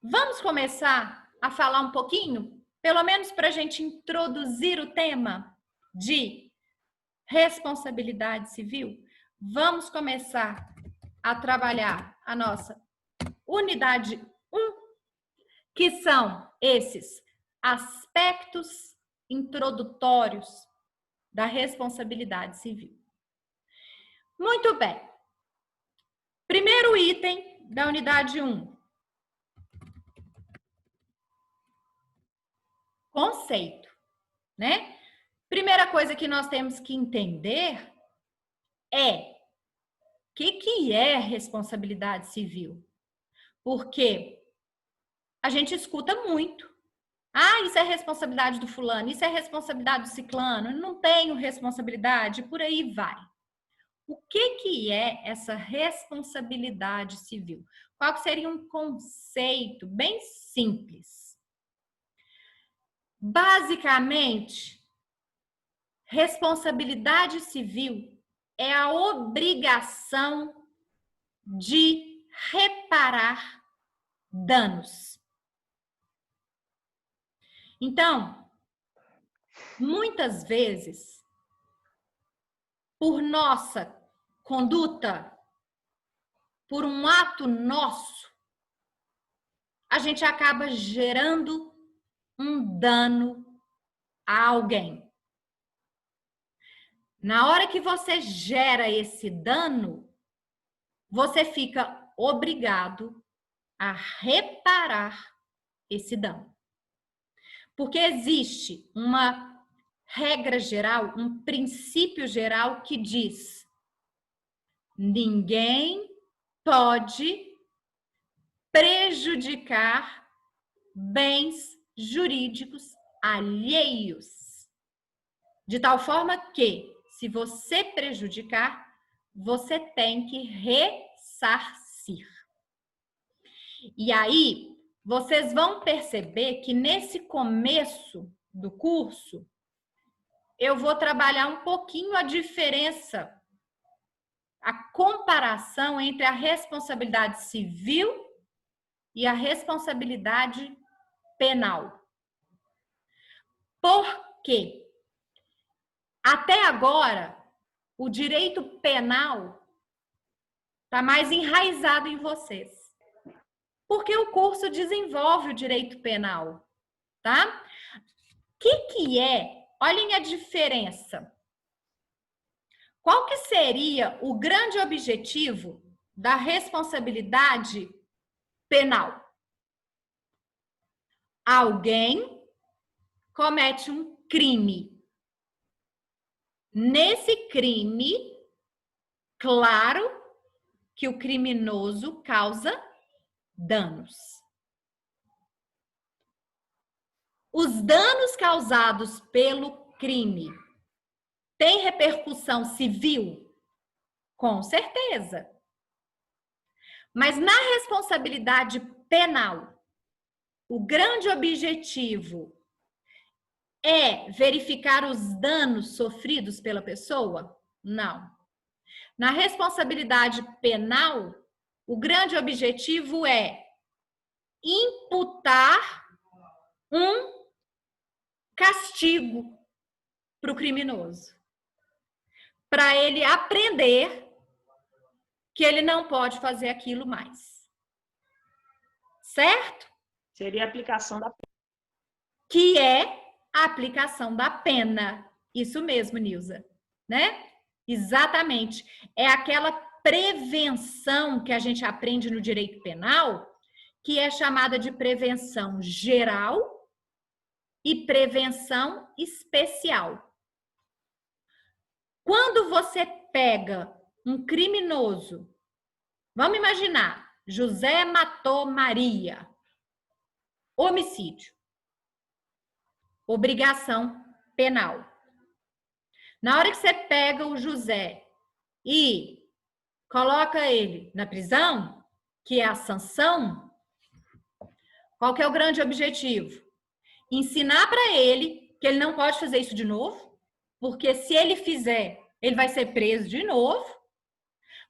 vamos começar a falar um pouquinho, pelo menos para a gente introduzir o tema de responsabilidade civil. Vamos começar a trabalhar a nossa unidade 1, que são esses aspectos introdutórios da responsabilidade civil. Muito bem. Primeiro item da unidade 1. Conceito, né? Primeira coisa que nós temos que entender é o que é responsabilidade civil. Porque a gente escuta muito. Ah, isso é responsabilidade do fulano, isso é responsabilidade do ciclano, não tenho responsabilidade, por aí vai. O que é essa responsabilidade civil? Qual seria um conceito bem simples? Basicamente, responsabilidade civil é a obrigação de reparar danos. Então, muitas vezes, por nossa conduta, por um ato nosso, a gente acaba gerando um dano a alguém. Na hora que você gera esse dano, você fica obrigado a reparar esse dano. Porque existe uma regra geral, um princípio geral que diz: ninguém pode prejudicar bens jurídicos alheios. De tal forma que, se você prejudicar, você tem que ressarcir. E aí, vocês vão perceber que nesse começo do curso, eu vou trabalhar um pouquinho a diferença, a comparação entre a responsabilidade civil e a responsabilidade penal. Por quê? Até agora, o direito penal está mais enraizado em vocês. Porque o curso desenvolve o direito penal, tá? O que é? Olhem a diferença. Qual que seria o grande objetivo da responsabilidade penal? Alguém comete um crime. Nesse crime, claro que o criminoso causa danos. Os danos causados pelo crime têm repercussão civil? Com certeza. Mas na responsabilidade penal, o grande objetivo é verificar os danos sofridos pela pessoa? Não. Na responsabilidade penal, o grande objetivo é imputar um castigo para o criminoso, para ele aprender que ele não pode fazer aquilo mais. Certo? Seria a aplicação da pena. Que é a aplicação da pena. Isso mesmo, Nilza, né? Exatamente. É aquela prevenção que a gente aprende no direito penal, que é chamada de prevenção geral e prevenção especial. Quando você pega um criminoso, vamos imaginar, José matou Maria, homicídio, obrigação penal. Na hora que você pega o José e coloca ele na prisão, que é a sanção, qual que é o grande objetivo? Ensinar para ele que ele não pode fazer isso de novo, porque se ele fizer, ele vai ser preso de novo,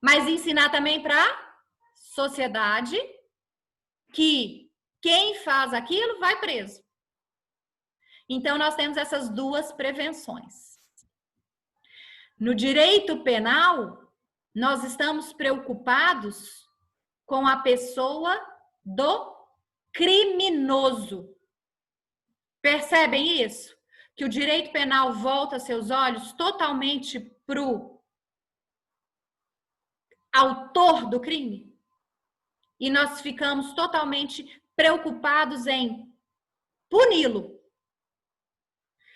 mas ensinar também para a sociedade que quem faz aquilo vai preso. Então, nós temos essas duas prevenções. No direito penal, nós estamos preocupados com a pessoa do criminoso. Percebem isso? Que o direito penal volta seus olhos totalmente para o autor do crime? E nós ficamos totalmente preocupados em puni-lo.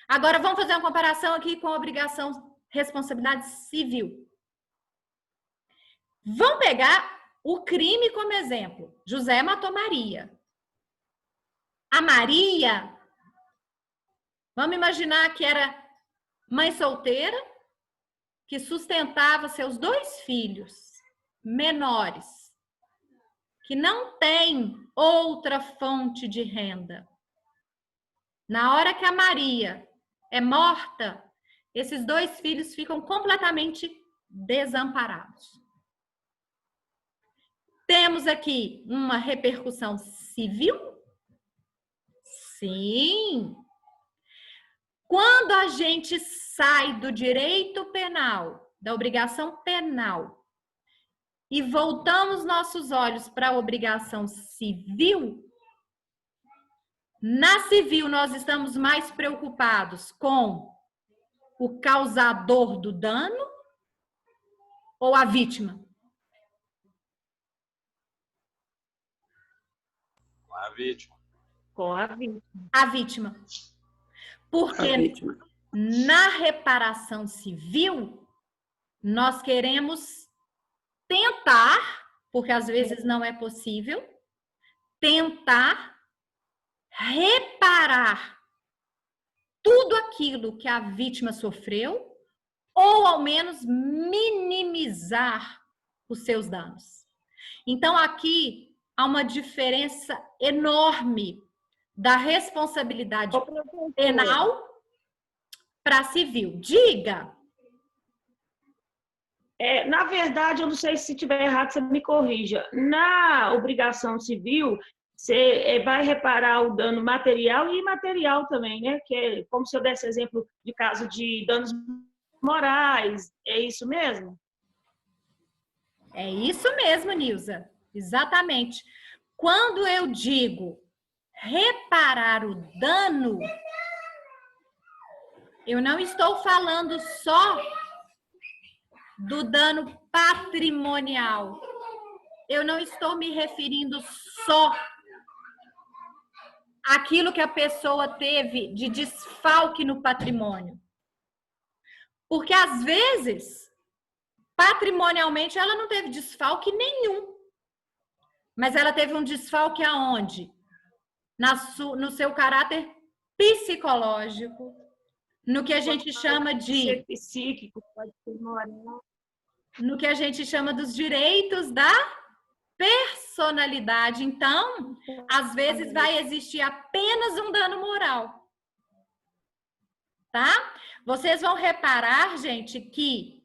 Agora, vamos fazer uma comparação aqui com a obrigação, responsabilidade civil. Vamos pegar o crime como exemplo. José matou Maria. A Maria, vamos imaginar que era mãe solteira, que sustentava seus 2 filhos menores, que não tem outra fonte de renda. Na hora que a Maria é morta, esses 2 filhos ficam completamente desamparados. Temos aqui uma repercussão civil? Sim. Quando a gente sai do direito penal, da obrigação penal, e voltamos nossos olhos para a obrigação civil, na civil nós estamos mais preocupados com o causador do dano ou a vítima? A vítima. Com a vítima. A vítima. Porque A vítima. na reparação civil, nós queremos tentar, porque às vezes não é possível, tentar reparar tudo aquilo que a vítima sofreu, ou ao menos minimizar os seus danos. Então, aqui há uma diferença enorme da responsabilidade penal para civil. Diga! Na verdade, eu não sei se estiver errado, você me corrija. Na obrigação civil, você vai reparar o dano material e imaterial também, né? Que é como se eu desse exemplo de caso de danos morais. É isso mesmo? É isso mesmo, Nilza. Exatamente. Quando eu digo reparar o dano, eu não estou falando só do dano patrimonial. Eu não estou me referindo só àquilo que a pessoa teve de desfalque no patrimônio. Porque, às vezes, patrimonialmente, ela não teve desfalque nenhum. Mas ela teve um desfalque aonde? No seu caráter psicológico, no que a gente chama de... psíquico, pode ser moral. No que a gente chama dos direitos da personalidade. Então, às vezes vai existir apenas um dano moral. Tá? Vocês vão reparar, gente, que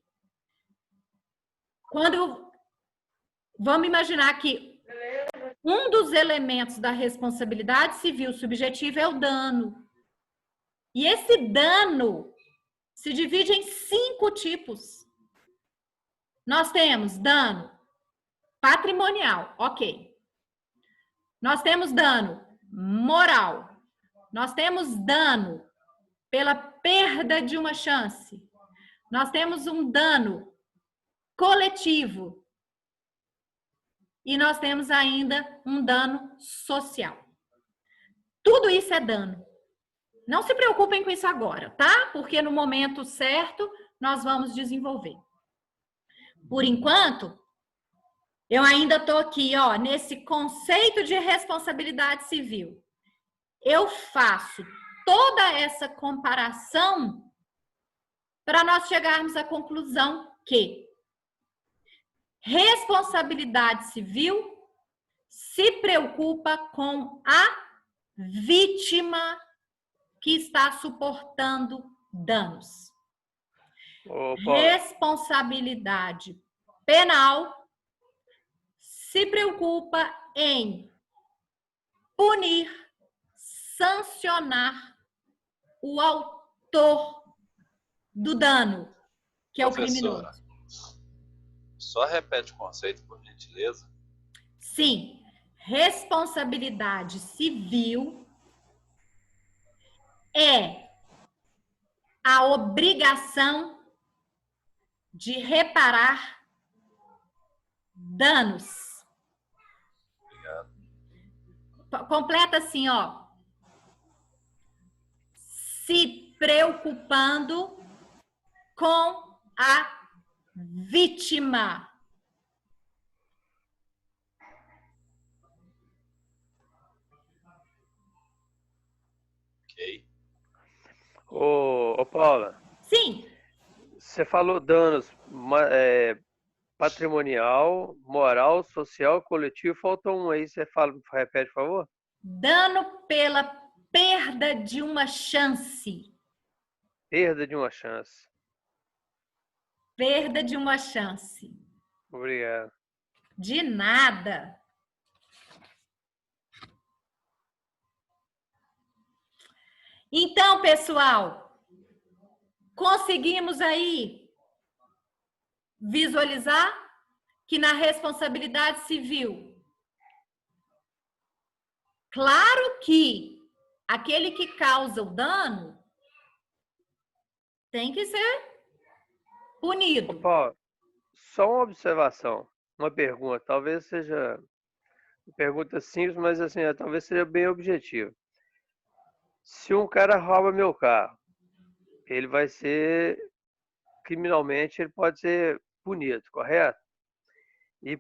quando... Vamos imaginar que um dos elementos da responsabilidade civil subjetiva é o dano. E esse dano se divide em 5 tipos. Nós temos dano patrimonial, ok. Nós temos dano moral. Nós temos dano pela perda de uma chance. Nós temos um dano coletivo. E nós temos ainda um dano social. Tudo isso é dano. Não se preocupem com isso agora, tá? Porque no momento certo nós vamos desenvolver. Por enquanto, eu ainda estou aqui, ó, nesse conceito de responsabilidade civil. Eu faço toda essa comparação para nós chegarmos à conclusão que responsabilidade civil se preocupa com a vítima que está suportando danos. Responsabilidade penal se preocupa em punir, sancionar o autor do dano, que é o criminoso. Só repete o conceito, por gentileza. Sim, responsabilidade civil é a obrigação de reparar danos. Obrigado. Completa assim, ó. Se preocupando com a vítima. Ok. Ô, Paula. Sim. Você falou danos patrimonial, moral, social, coletivo. Faltou um aí. Você repete, por favor? Dano pela perda de uma chance. Perda de uma chance. Perda de uma chance. Obrigado. De nada. Então, pessoal, conseguimos aí visualizar que na responsabilidade civil, claro que aquele que causa o dano tem que ser punido. Paulo, só uma observação, uma pergunta, talvez seja uma pergunta simples, mas assim, talvez seja bem objetiva. Se um cara rouba meu carro, ele vai ser, criminalmente, ele pode ser punido, correto? E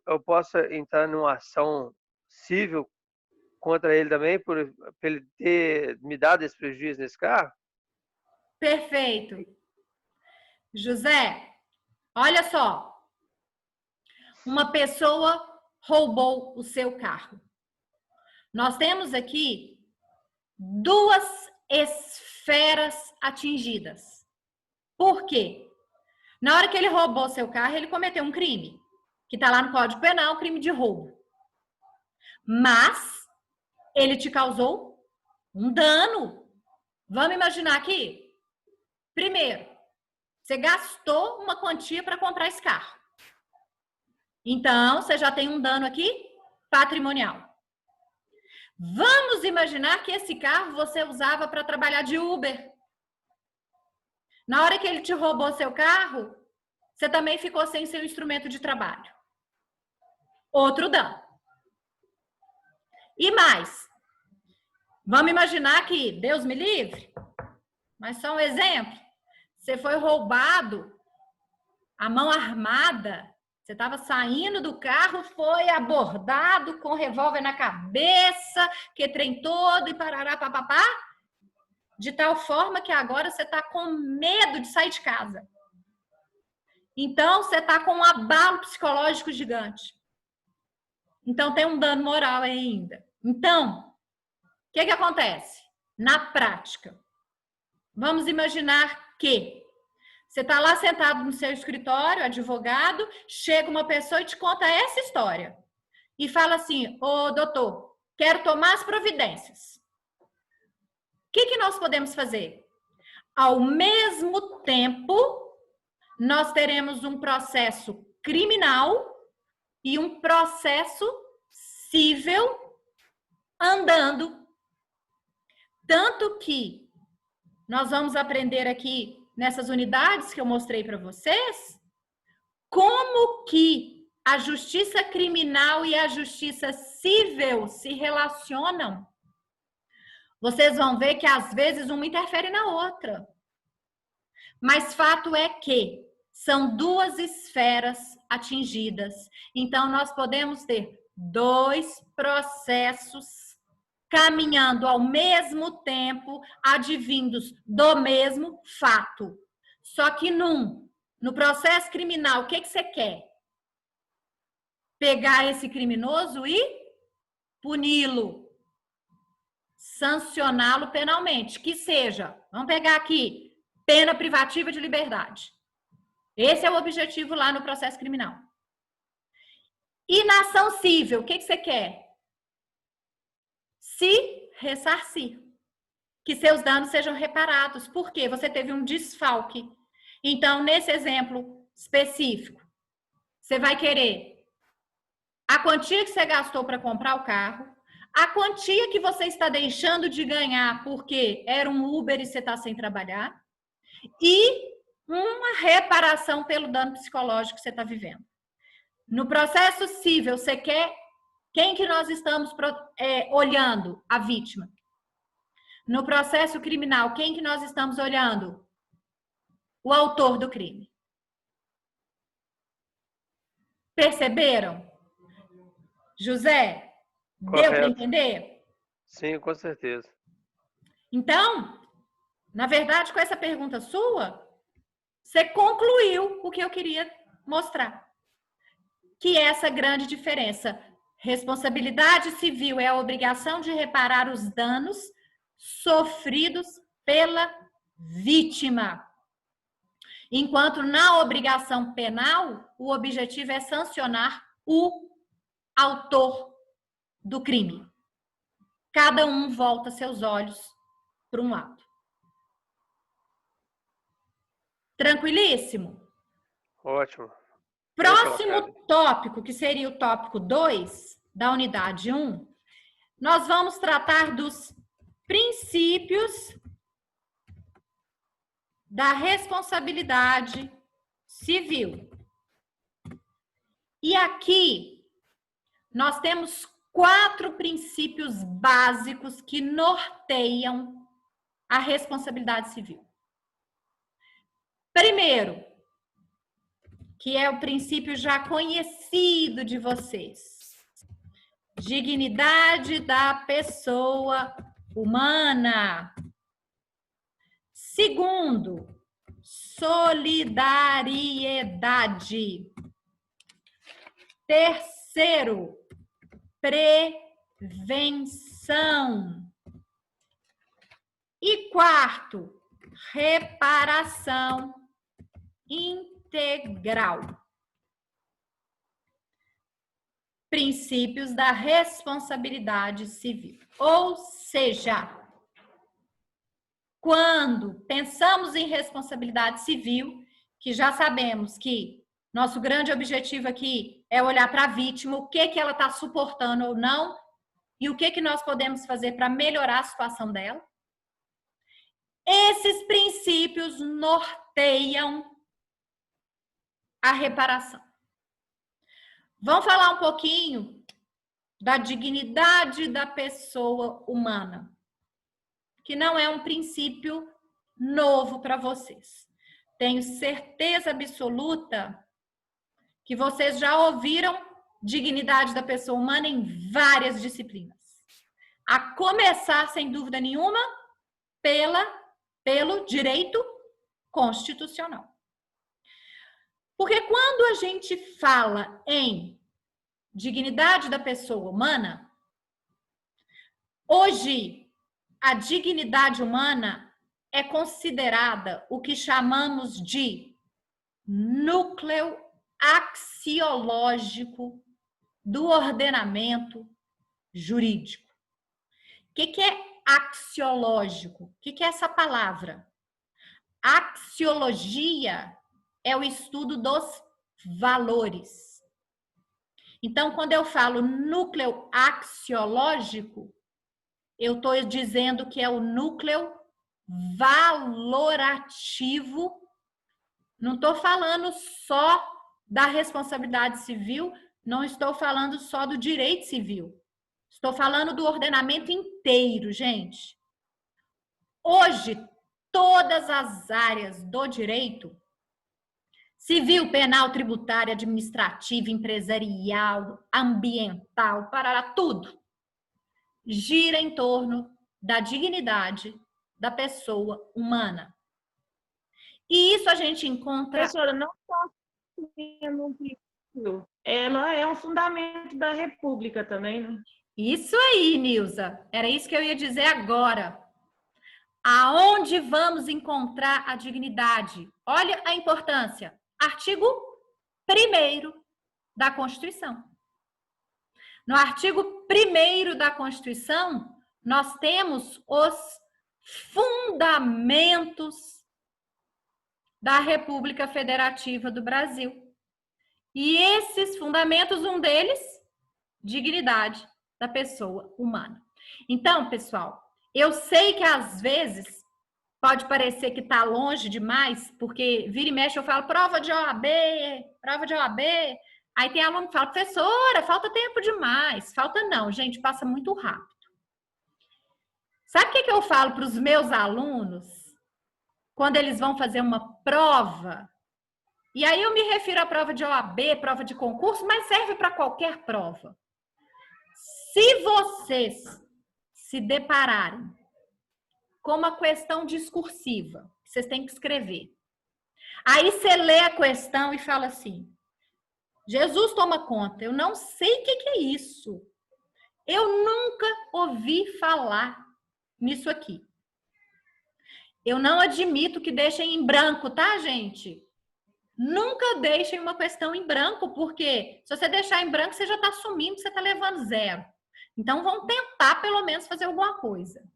eu posso entrar numa ação civil contra ele também, por ele ter me dado esse prejuízo nesse carro? Perfeito. José, olha só. Uma pessoa roubou o seu carro. Nós temos aqui duas esferas atingidas. Por quê? Na hora que ele roubou seu carro, ele cometeu um crime, que está lá no Código Penal, crime de roubo. Mas ele te causou um dano. Vamos imaginar aqui? Primeiro, você gastou uma quantia para comprar esse carro. Então, você já tem um dano aqui patrimonial. Vamos imaginar que esse carro você usava para trabalhar de Uber. Na hora que ele te roubou seu carro, você também ficou sem seu instrumento de trabalho. Outro dano. E mais, vamos imaginar que, Deus me livre, mas só um exemplo, você foi roubado, a mão armada, você estava saindo do carro, foi abordado com revólver na cabeça, que trem todo e parará, papapá, de tal forma que agora você está com medo de sair de casa. Então, você está com um abalo psicológico gigante. Então, tem um dano moral aí ainda. Então, o que acontece? Na prática, vamos imaginar que você está lá sentado no seu escritório, advogado, chega uma pessoa e te conta essa história. E fala assim, ô doutor, quero tomar as providências. O que nós podemos fazer? Ao mesmo tempo, nós teremos um processo criminal e um processo civil andando. Tanto que nós vamos aprender aqui nessas unidades que eu mostrei para vocês, como que a justiça criminal e a justiça civil se relacionam. Vocês vão ver que às vezes uma interfere na outra. Mas fato é que são duas esferas atingidas. Então, nós podemos ter dois processos caminhando ao mesmo tempo, advindos do mesmo fato. Só que no processo criminal, o que você quer? Pegar esse criminoso e puni-lo, sancioná-lo penalmente, que seja, vamos pegar aqui, pena privativa de liberdade. Esse é o objetivo lá no processo criminal. E na ação civil, o que você quer? Se ressarcir. Que seus danos sejam reparados. Por quê? Você teve um desfalque. Então, nesse exemplo específico, você vai querer a quantia que você gastou para comprar o carro, a quantia que você está deixando de ganhar porque era um Uber e você está sem trabalhar, e uma reparação pelo dano psicológico que você está vivendo. No processo civil, você quer quem que nós estamos olhando? A vítima. No processo criminal, quem que nós estamos olhando? O autor do crime. Perceberam? José, deu para entender? Sim, com certeza. Então, na verdade, com essa pergunta sua, você concluiu o que eu queria mostrar. Que é essa grande diferença. Responsabilidade civil é a obrigação de reparar os danos sofridos pela vítima. Enquanto na obrigação penal, o objetivo é sancionar o autor do crime. Cada um volta seus olhos para um lado. Tranquilíssimo? Ótimo. Próximo tópico, que seria o tópico 2 da unidade 1, nós vamos tratar dos princípios da responsabilidade civil. E aqui nós temos 4 princípios básicos que norteiam a responsabilidade civil. Primeiro, que é o princípio já conhecido de vocês. Dignidade da pessoa humana. Segundo, solidariedade. Terceiro, prevenção. E quarto, reparação integral. Princípios da responsabilidade civil. Ou seja, quando pensamos em responsabilidade civil, que já sabemos que nosso grande objetivo aqui é olhar para a vítima, o que ela está suportando ou não, e o que nós podemos fazer para melhorar a situação dela. Esses princípios norteiam a reparação. Vamos falar um pouquinho da dignidade da pessoa humana, que não é um princípio novo para vocês. Tenho certeza absoluta que vocês já ouviram dignidade da pessoa humana em várias disciplinas. A começar, sem dúvida nenhuma, pelo direito constitucional. Porque quando a gente fala em dignidade da pessoa humana, hoje a dignidade humana é considerada o que chamamos de núcleo axiológico do ordenamento jurídico. O que é axiológico? O que é essa palavra? Axiologia é o estudo dos valores. Então, quando eu falo núcleo axiológico, eu estou dizendo que é o núcleo valorativo. Não estou falando só da responsabilidade civil, não estou falando só do direito civil. Estou falando do ordenamento inteiro, gente. Hoje, todas as áreas do direito, civil, penal, tributário, administrativo, empresarial, ambiental, parará, tudo gira em torno da dignidade da pessoa humana. E isso a gente encontra... Professora, não está sendo um princípio. Ela é um fundamento da República também, né? Isso aí, Nilza. Era isso que eu ia dizer agora. Aonde vamos encontrar a dignidade? Olha a importância. Artigo 1º da Constituição. No artigo 1º da Constituição, nós temos os fundamentos da República Federativa do Brasil. E esses fundamentos, um deles, dignidade da pessoa humana. Então, pessoal, eu sei que às vezes pode parecer que está longe demais, porque vira e mexe eu falo prova de OAB, aí tem aluno que fala, professora, falta tempo demais. Falta não, gente, passa muito rápido. Sabe o que eu falo para os meus alunos quando eles vão fazer uma prova? E aí eu me refiro à prova de OAB, prova de concurso, mas serve para qualquer prova. Se vocês se depararem com uma questão discursiva, vocês têm que escrever. Aí você lê a questão e fala assim, Jesus toma conta, eu não sei o que é isso. Eu nunca ouvi falar nisso aqui. Eu não admito que deixem em branco, tá, gente? Nunca deixem uma questão em branco, porque se você deixar em branco, você já está assumindo que você está levando 0. Então, vamos tentar, pelo menos, fazer alguma coisa.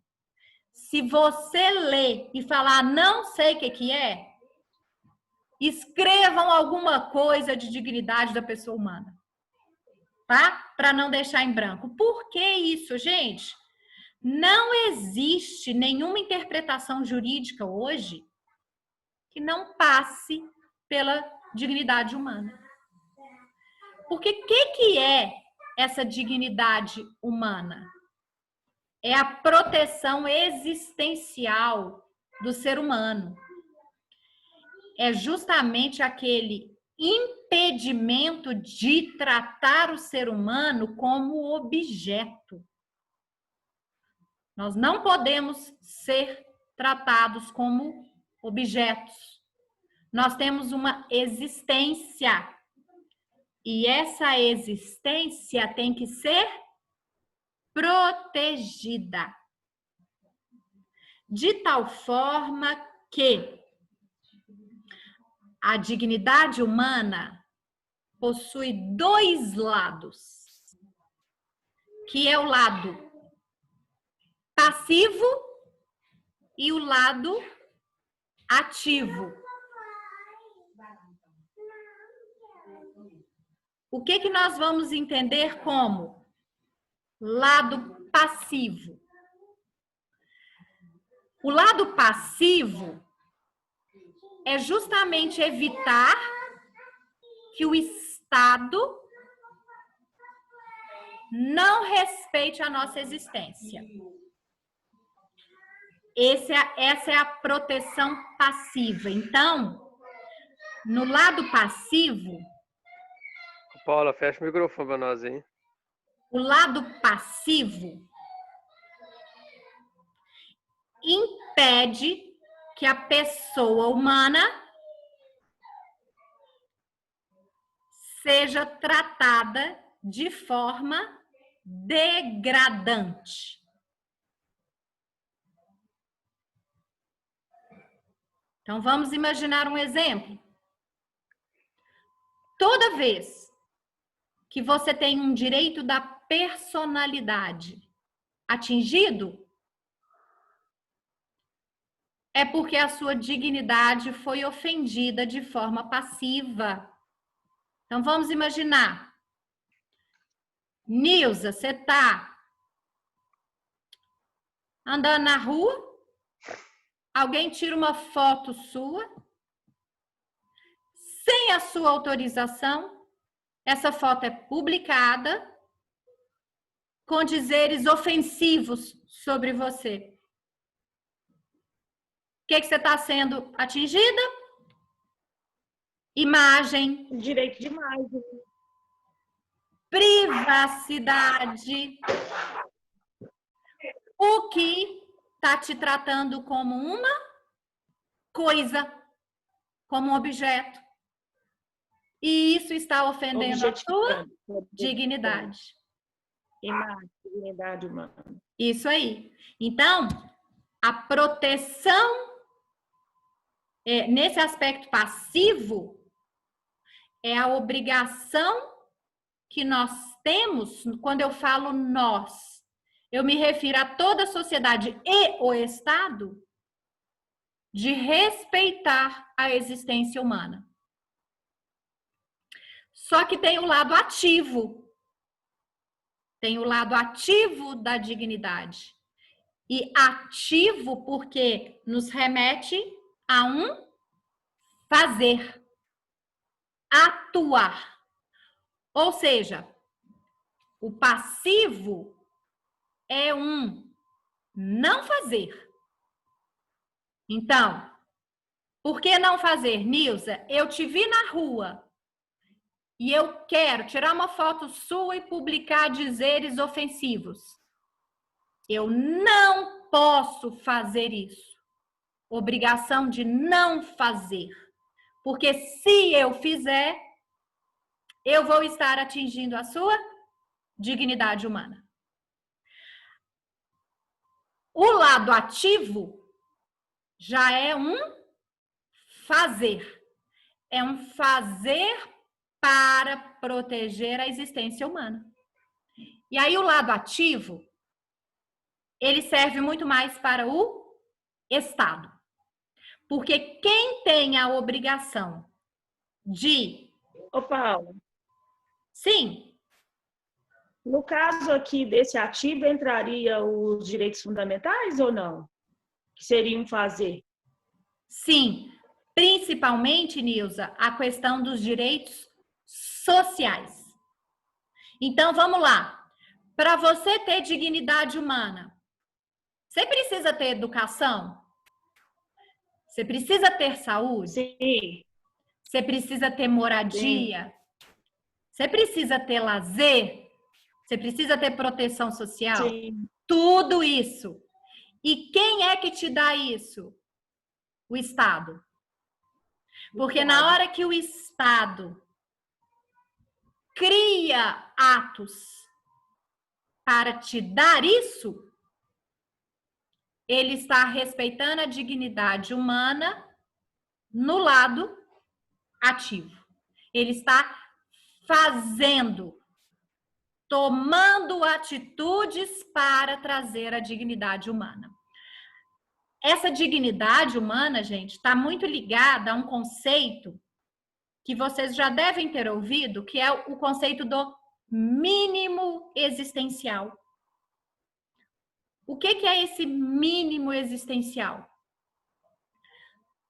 Se você ler e falar, não sei o que é, escrevam alguma coisa de dignidade da pessoa humana. Tá? Para não deixar em branco. Por que isso, gente? Não existe nenhuma interpretação jurídica hoje que não passe pela dignidade humana. Porque o que é essa dignidade humana? É a proteção existencial do ser humano. É justamente aquele impedimento de tratar o ser humano como objeto. Nós não podemos ser tratados como objetos. Nós temos uma existência. E essa existência tem que ser protegida. De tal forma que a dignidade humana possui 2 lados, que é o lado passivo e o lado ativo. O que nós vamos entender como lado passivo? O lado passivo é justamente evitar que o Estado não respeite a nossa existência. Essa é a proteção passiva. Então, no lado passivo... Paula, fecha o microfone para nós, hein? O lado passivo impede que a pessoa humana seja tratada de forma degradante. Então, vamos imaginar um exemplo. Toda vez que você tem um direito da personalidade atingido, é porque a sua dignidade foi ofendida de forma passiva. Então, vamos imaginar. Nilza, você está andando na rua, alguém tira uma foto sua, sem a sua autorização, essa foto é publicada com dizeres ofensivos sobre você. O que você está sendo atingida? Imagem. Direito de imagem. Privacidade. O que está te tratando como uma coisa. como um objeto. E isso está ofendendo a sua dignidade. Imagem, dignidade humana. Isso aí. Então, a proteção nesse aspecto passivo é a obrigação que nós temos. Quando eu falo nós, eu me refiro a toda a sociedade e o Estado, de respeitar a existência humana. Só que tem o lado ativo. Tem o lado ativo da dignidade. E ativo porque nos remete a um fazer, atuar. Ou seja, o passivo é um não fazer. Então, por que não fazer? Nilza, eu te vi na rua e eu quero tirar uma foto sua e publicar dizeres ofensivos. Eu não posso fazer isso. Obrigação de não fazer. Porque se eu fizer, eu vou estar atingindo a sua dignidade humana. O lado ativo já é um fazer. É um fazer para proteger a existência humana. E aí o lado ativo, ele serve muito mais para o Estado. Porque quem tem a obrigação de... Ô, Paula. Sim. No caso aqui desse ativo, entraria os direitos fundamentais ou não? Que seriam fazer? Sim. Principalmente, Nilza, a questão dos direitos sociais. Então, vamos lá. Para você ter dignidade humana, você precisa ter educação? Você precisa ter saúde? Sim. Você precisa ter moradia? Sim. Você precisa ter lazer? Você precisa ter proteção social? Sim. Tudo isso. E quem é que te dá isso? O Estado. Porque na hora que o Estado cria atos para te dar isso, ele está respeitando a dignidade humana no lado ativo. Ele está fazendo, tomando atitudes para trazer a dignidade humana. Essa dignidade humana, gente, está muito ligada a um conceito que vocês já devem ter ouvido, que é o conceito do mínimo existencial. O que é esse mínimo existencial?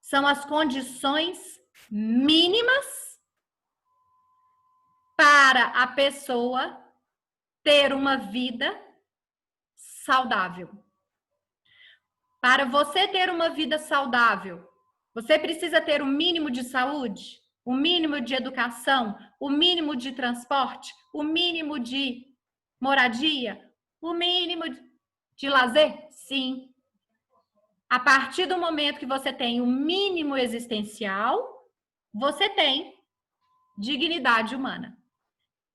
São as condições mínimas para a pessoa ter uma vida saudável. Para você ter uma vida saudável, você precisa ter o mínimo de saúde, o mínimo de educação, o mínimo de transporte, o mínimo de moradia, o mínimo de lazer? Sim. A partir do momento que você tem o mínimo existencial, você tem dignidade humana.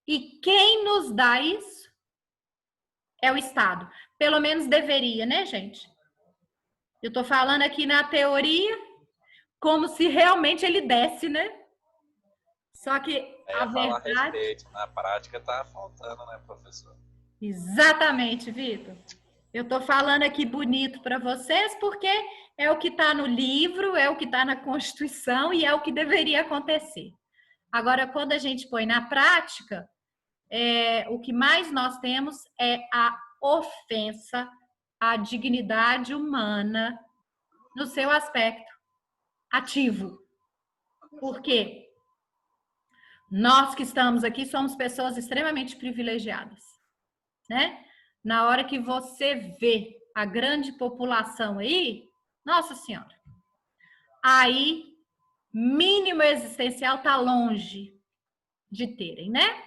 E quem nos dá isso é o Estado. Pelo menos deveria, né, gente? Eu tô falando aqui na teoria como se realmente ele desse, né? Só que a verdade... a respeito. Na prática tá faltando, né, professor? Exatamente, Vitor. Eu tô falando aqui bonito para vocês porque é o que está no livro, é o que está na Constituição e é o que deveria acontecer. Agora, quando a gente põe na prática, o que mais nós temos é a ofensa à dignidade humana no seu aspecto ativo. Por quê? Nós que estamos aqui somos pessoas extremamente privilegiadas, né? Na hora que você vê a grande população aí, nossa senhora, aí mínimo existencial tá longe de terem, né?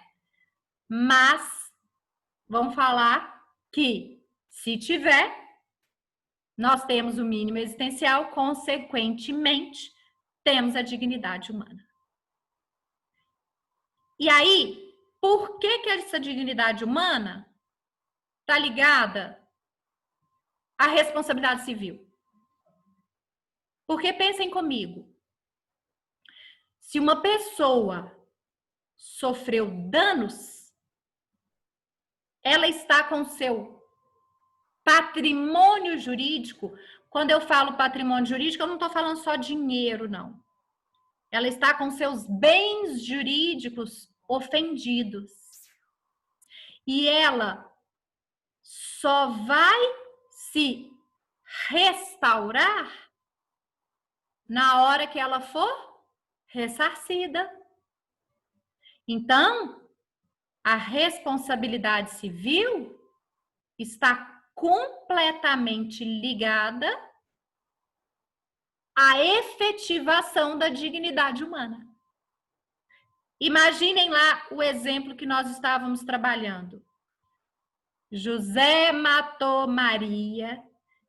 Mas vamos falar que se tiver, nós temos o mínimo existencial, consequentemente, temos a dignidade humana. E aí, por que essa dignidade humana está ligada à responsabilidade civil? Porque pensem comigo, se uma pessoa sofreu danos, ela está com seu patrimônio jurídico. Quando eu falo patrimônio jurídico, eu não estou falando só dinheiro, não. Ela está com seus bens jurídicos ofendidos. E ela só vai se restaurar na hora que ela for ressarcida. Então, a responsabilidade civil está completamente ligada à efetivação da dignidade humana. Imaginem lá o exemplo que nós estávamos trabalhando. José matou Maria,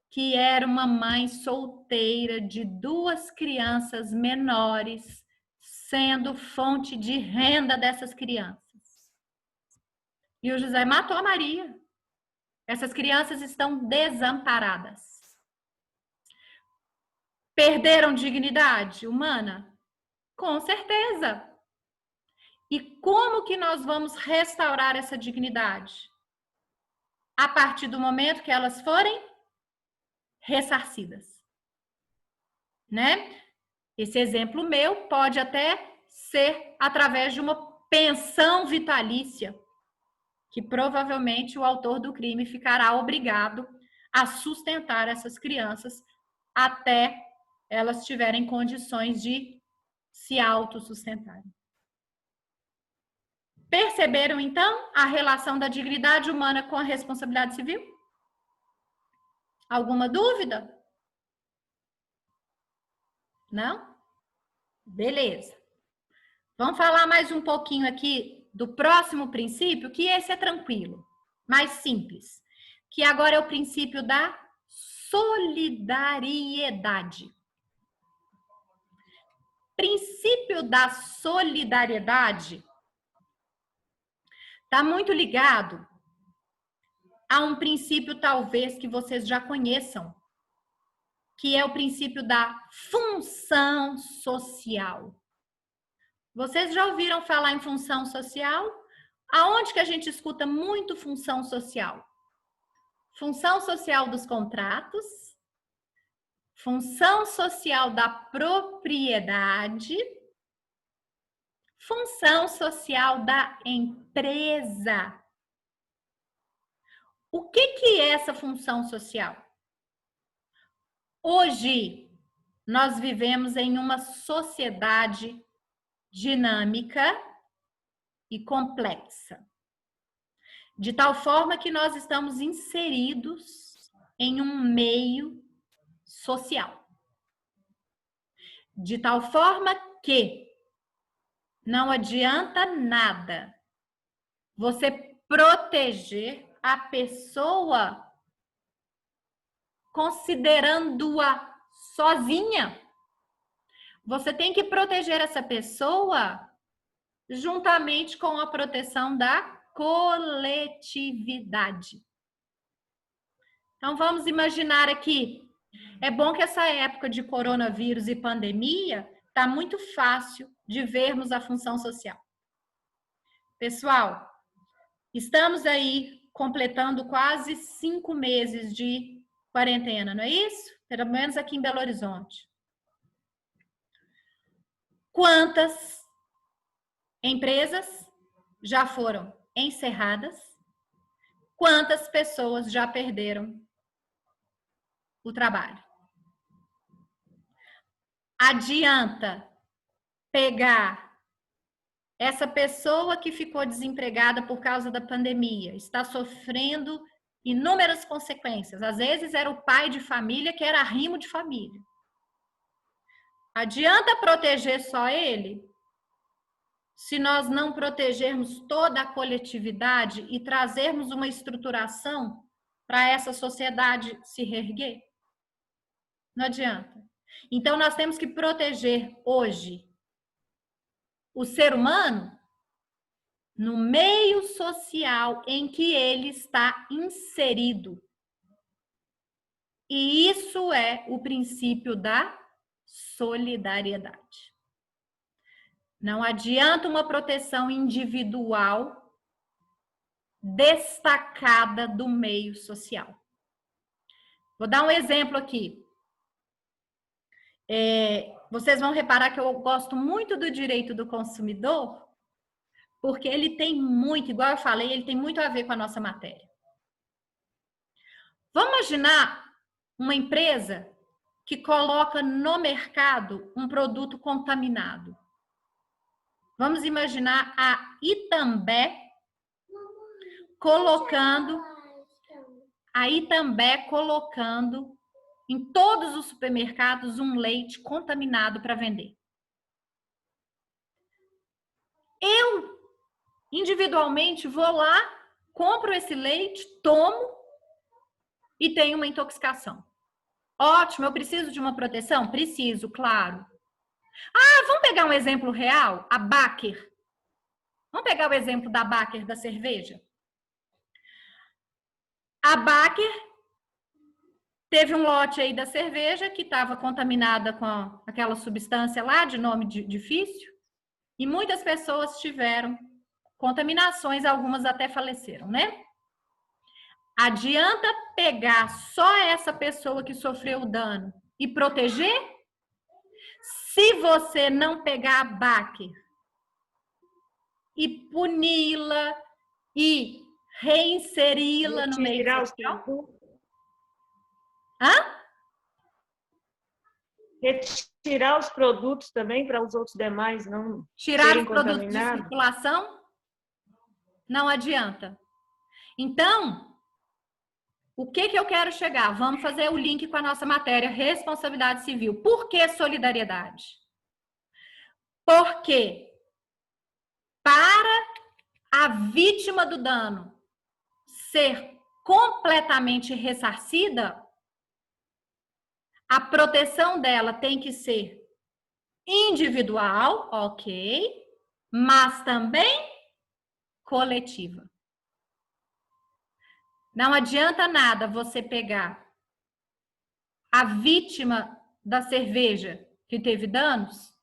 que era uma mãe solteira de 2 crianças menores, sendo fonte de renda dessas crianças. E o José matou a Maria. Essas crianças estão desamparadas. Perderam dignidade humana? Com certeza. E como que nós vamos restaurar essa dignidade? A partir do momento que elas forem ressarcidas, né? Esse exemplo meu pode até ser através de uma pensão vitalícia, que provavelmente o autor do crime ficará obrigado a sustentar essas crianças até elas tiverem condições de se autossustentarem. Perceberam, então, a relação da dignidade humana com a responsabilidade civil? Alguma dúvida? Não? Beleza. Vamos falar mais um pouquinho aqui do próximo princípio, que esse é tranquilo, mais simples, que agora é o princípio da solidariedade. Princípio da solidariedade está muito ligado a um princípio talvez que vocês já conheçam, que é o princípio da função social. Vocês já ouviram falar em função social? Aonde que a gente escuta muito função social? Função social dos contratos, função social da propriedade, função social da empresa. O que é essa função social? Hoje, nós vivemos em uma sociedade dinâmica e complexa, de tal forma que nós estamos inseridos em um meio social. De tal forma que não adianta nada você proteger a pessoa considerando-a sozinha. Você tem que proteger essa pessoa juntamente com a proteção da coletividade. Então, vamos imaginar aqui. É bom que essa época de coronavírus e pandemia está muito fácil de vermos a função social. Pessoal, estamos aí completando quase 5 meses de quarentena, não é isso? Pelo menos aqui em Belo Horizonte. Quantas empresas já foram encerradas? Quantas pessoas já perderam o trabalho? Adianta pegar essa pessoa que ficou desempregada por causa da pandemia, está sofrendo inúmeras consequências. Às vezes era o pai de família que era arrimo de família. Adianta proteger só ele? Se nós não protegermos toda a coletividade e trazermos uma estruturação para essa sociedade se reerguer? Não adianta. Então, nós temos que proteger hoje o ser humano no meio social em que ele está inserido. E isso é o princípio da solidariedade. Não adianta uma proteção individual destacada do meio social. Vou dar um exemplo aqui. Vocês vão reparar que eu gosto muito do direito do consumidor, porque ele tem muito, igual eu falei, ele tem muito a ver com a nossa matéria. Vamos imaginar uma empresa que coloca no mercado um produto contaminado. Vamos imaginar a Itambé colocando em todos os supermercados um leite contaminado para vender. Eu, individualmente, vou lá, compro esse leite, tomo e tenho uma intoxicação. Ótimo, eu preciso de uma proteção? Preciso, claro. Vamos pegar um exemplo real? A Baker. Vamos pegar o exemplo da Baker da cerveja? A Baker teve um lote aí da cerveja que estava contaminada com aquela substância lá, de nome difícil, e muitas pessoas tiveram contaminações, algumas até faleceram, né? Adianta pegar só essa pessoa que sofreu o dano e proteger? Se você não pegar a Baker e puni-la e reinseri-la no meio social? Retirar os produtos também para os outros demais não tirar serem os produtos contaminados? de circulação? Não adianta. Então, o que eu quero chegar? Vamos fazer o link com a nossa matéria, responsabilidade civil. Por que solidariedade? Porque para a vítima do dano ser completamente ressarcida, a proteção dela tem que ser individual, ok, mas também coletiva. Não adianta nada você pegar a vítima da cerveja que teve danos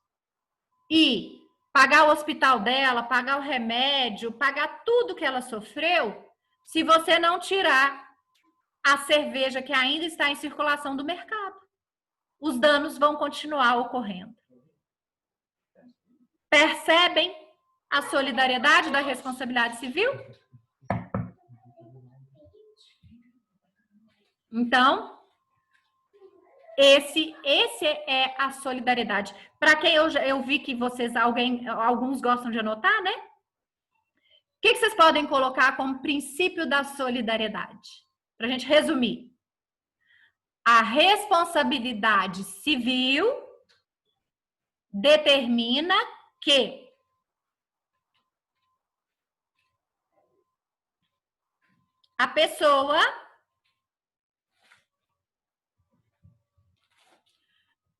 e pagar o hospital dela, pagar o remédio, pagar tudo que ela sofreu, se você não tirar a cerveja que ainda está em circulação do mercado. Os danos vão continuar ocorrendo. Percebem a solidariedade da responsabilidade civil? Então, esse é a solidariedade. Para quem eu vi que alguns gostam de anotar, né? O que vocês podem colocar como princípio da solidariedade? Para a gente resumir. A responsabilidade civil determina que a pessoa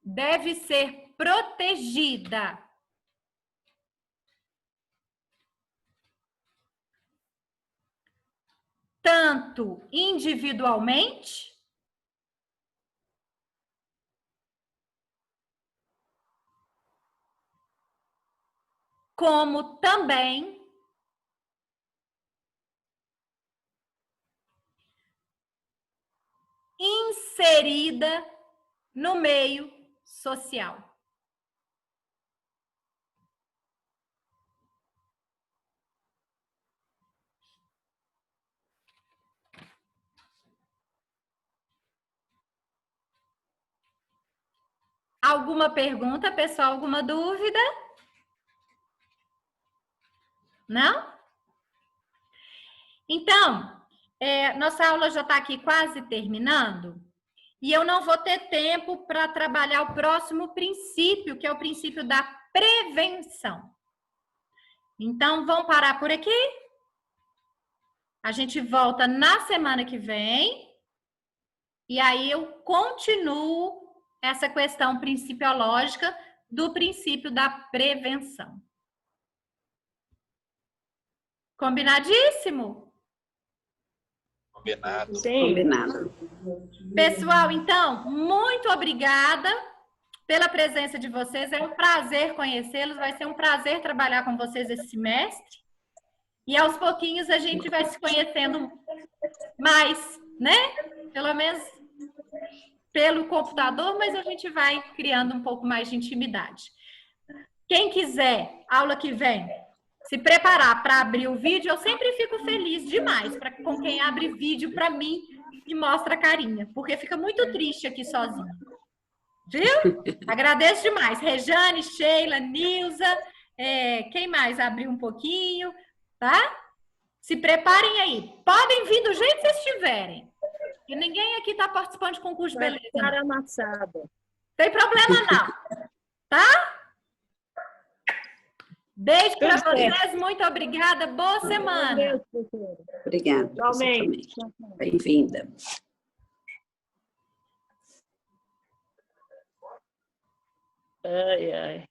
deve ser protegida tanto individualmente como também inserida no meio social. Alguma pergunta, pessoal? Alguma dúvida? Não? Então, nossa aula já está aqui quase terminando e eu não vou ter tempo para trabalhar o próximo princípio, que é o princípio da prevenção. Então, vamos parar por aqui? A gente volta na semana que vem e aí eu continuo essa questão principiológica do princípio da prevenção. Combinadíssimo? Combinado. Sim. Combinado. Pessoal, então, muito obrigada pela presença de vocês. É um prazer conhecê-los, vai ser um prazer trabalhar com vocês esse semestre. E aos pouquinhos a gente vai se conhecendo mais, né? Pelo menos pelo computador, mas a gente vai criando um pouco mais de intimidade. Quem quiser, aula que vem, se preparar para abrir o vídeo, eu sempre fico feliz demais com quem abre vídeo para mim e mostra a carinha, porque fica muito triste aqui sozinho. Viu? Agradeço demais. Rejane, Sheila, Nilza, quem mais abriu um pouquinho, tá? Se preparem aí. Podem vir do jeito que vocês estiverem. E ninguém aqui está participando de concurso de beleza. Cara amassada. Tem problema não, tá? Beijo para vocês, muito obrigada, boa semana. Obrigada. Igualmente. Bem-vinda. Ai, ai.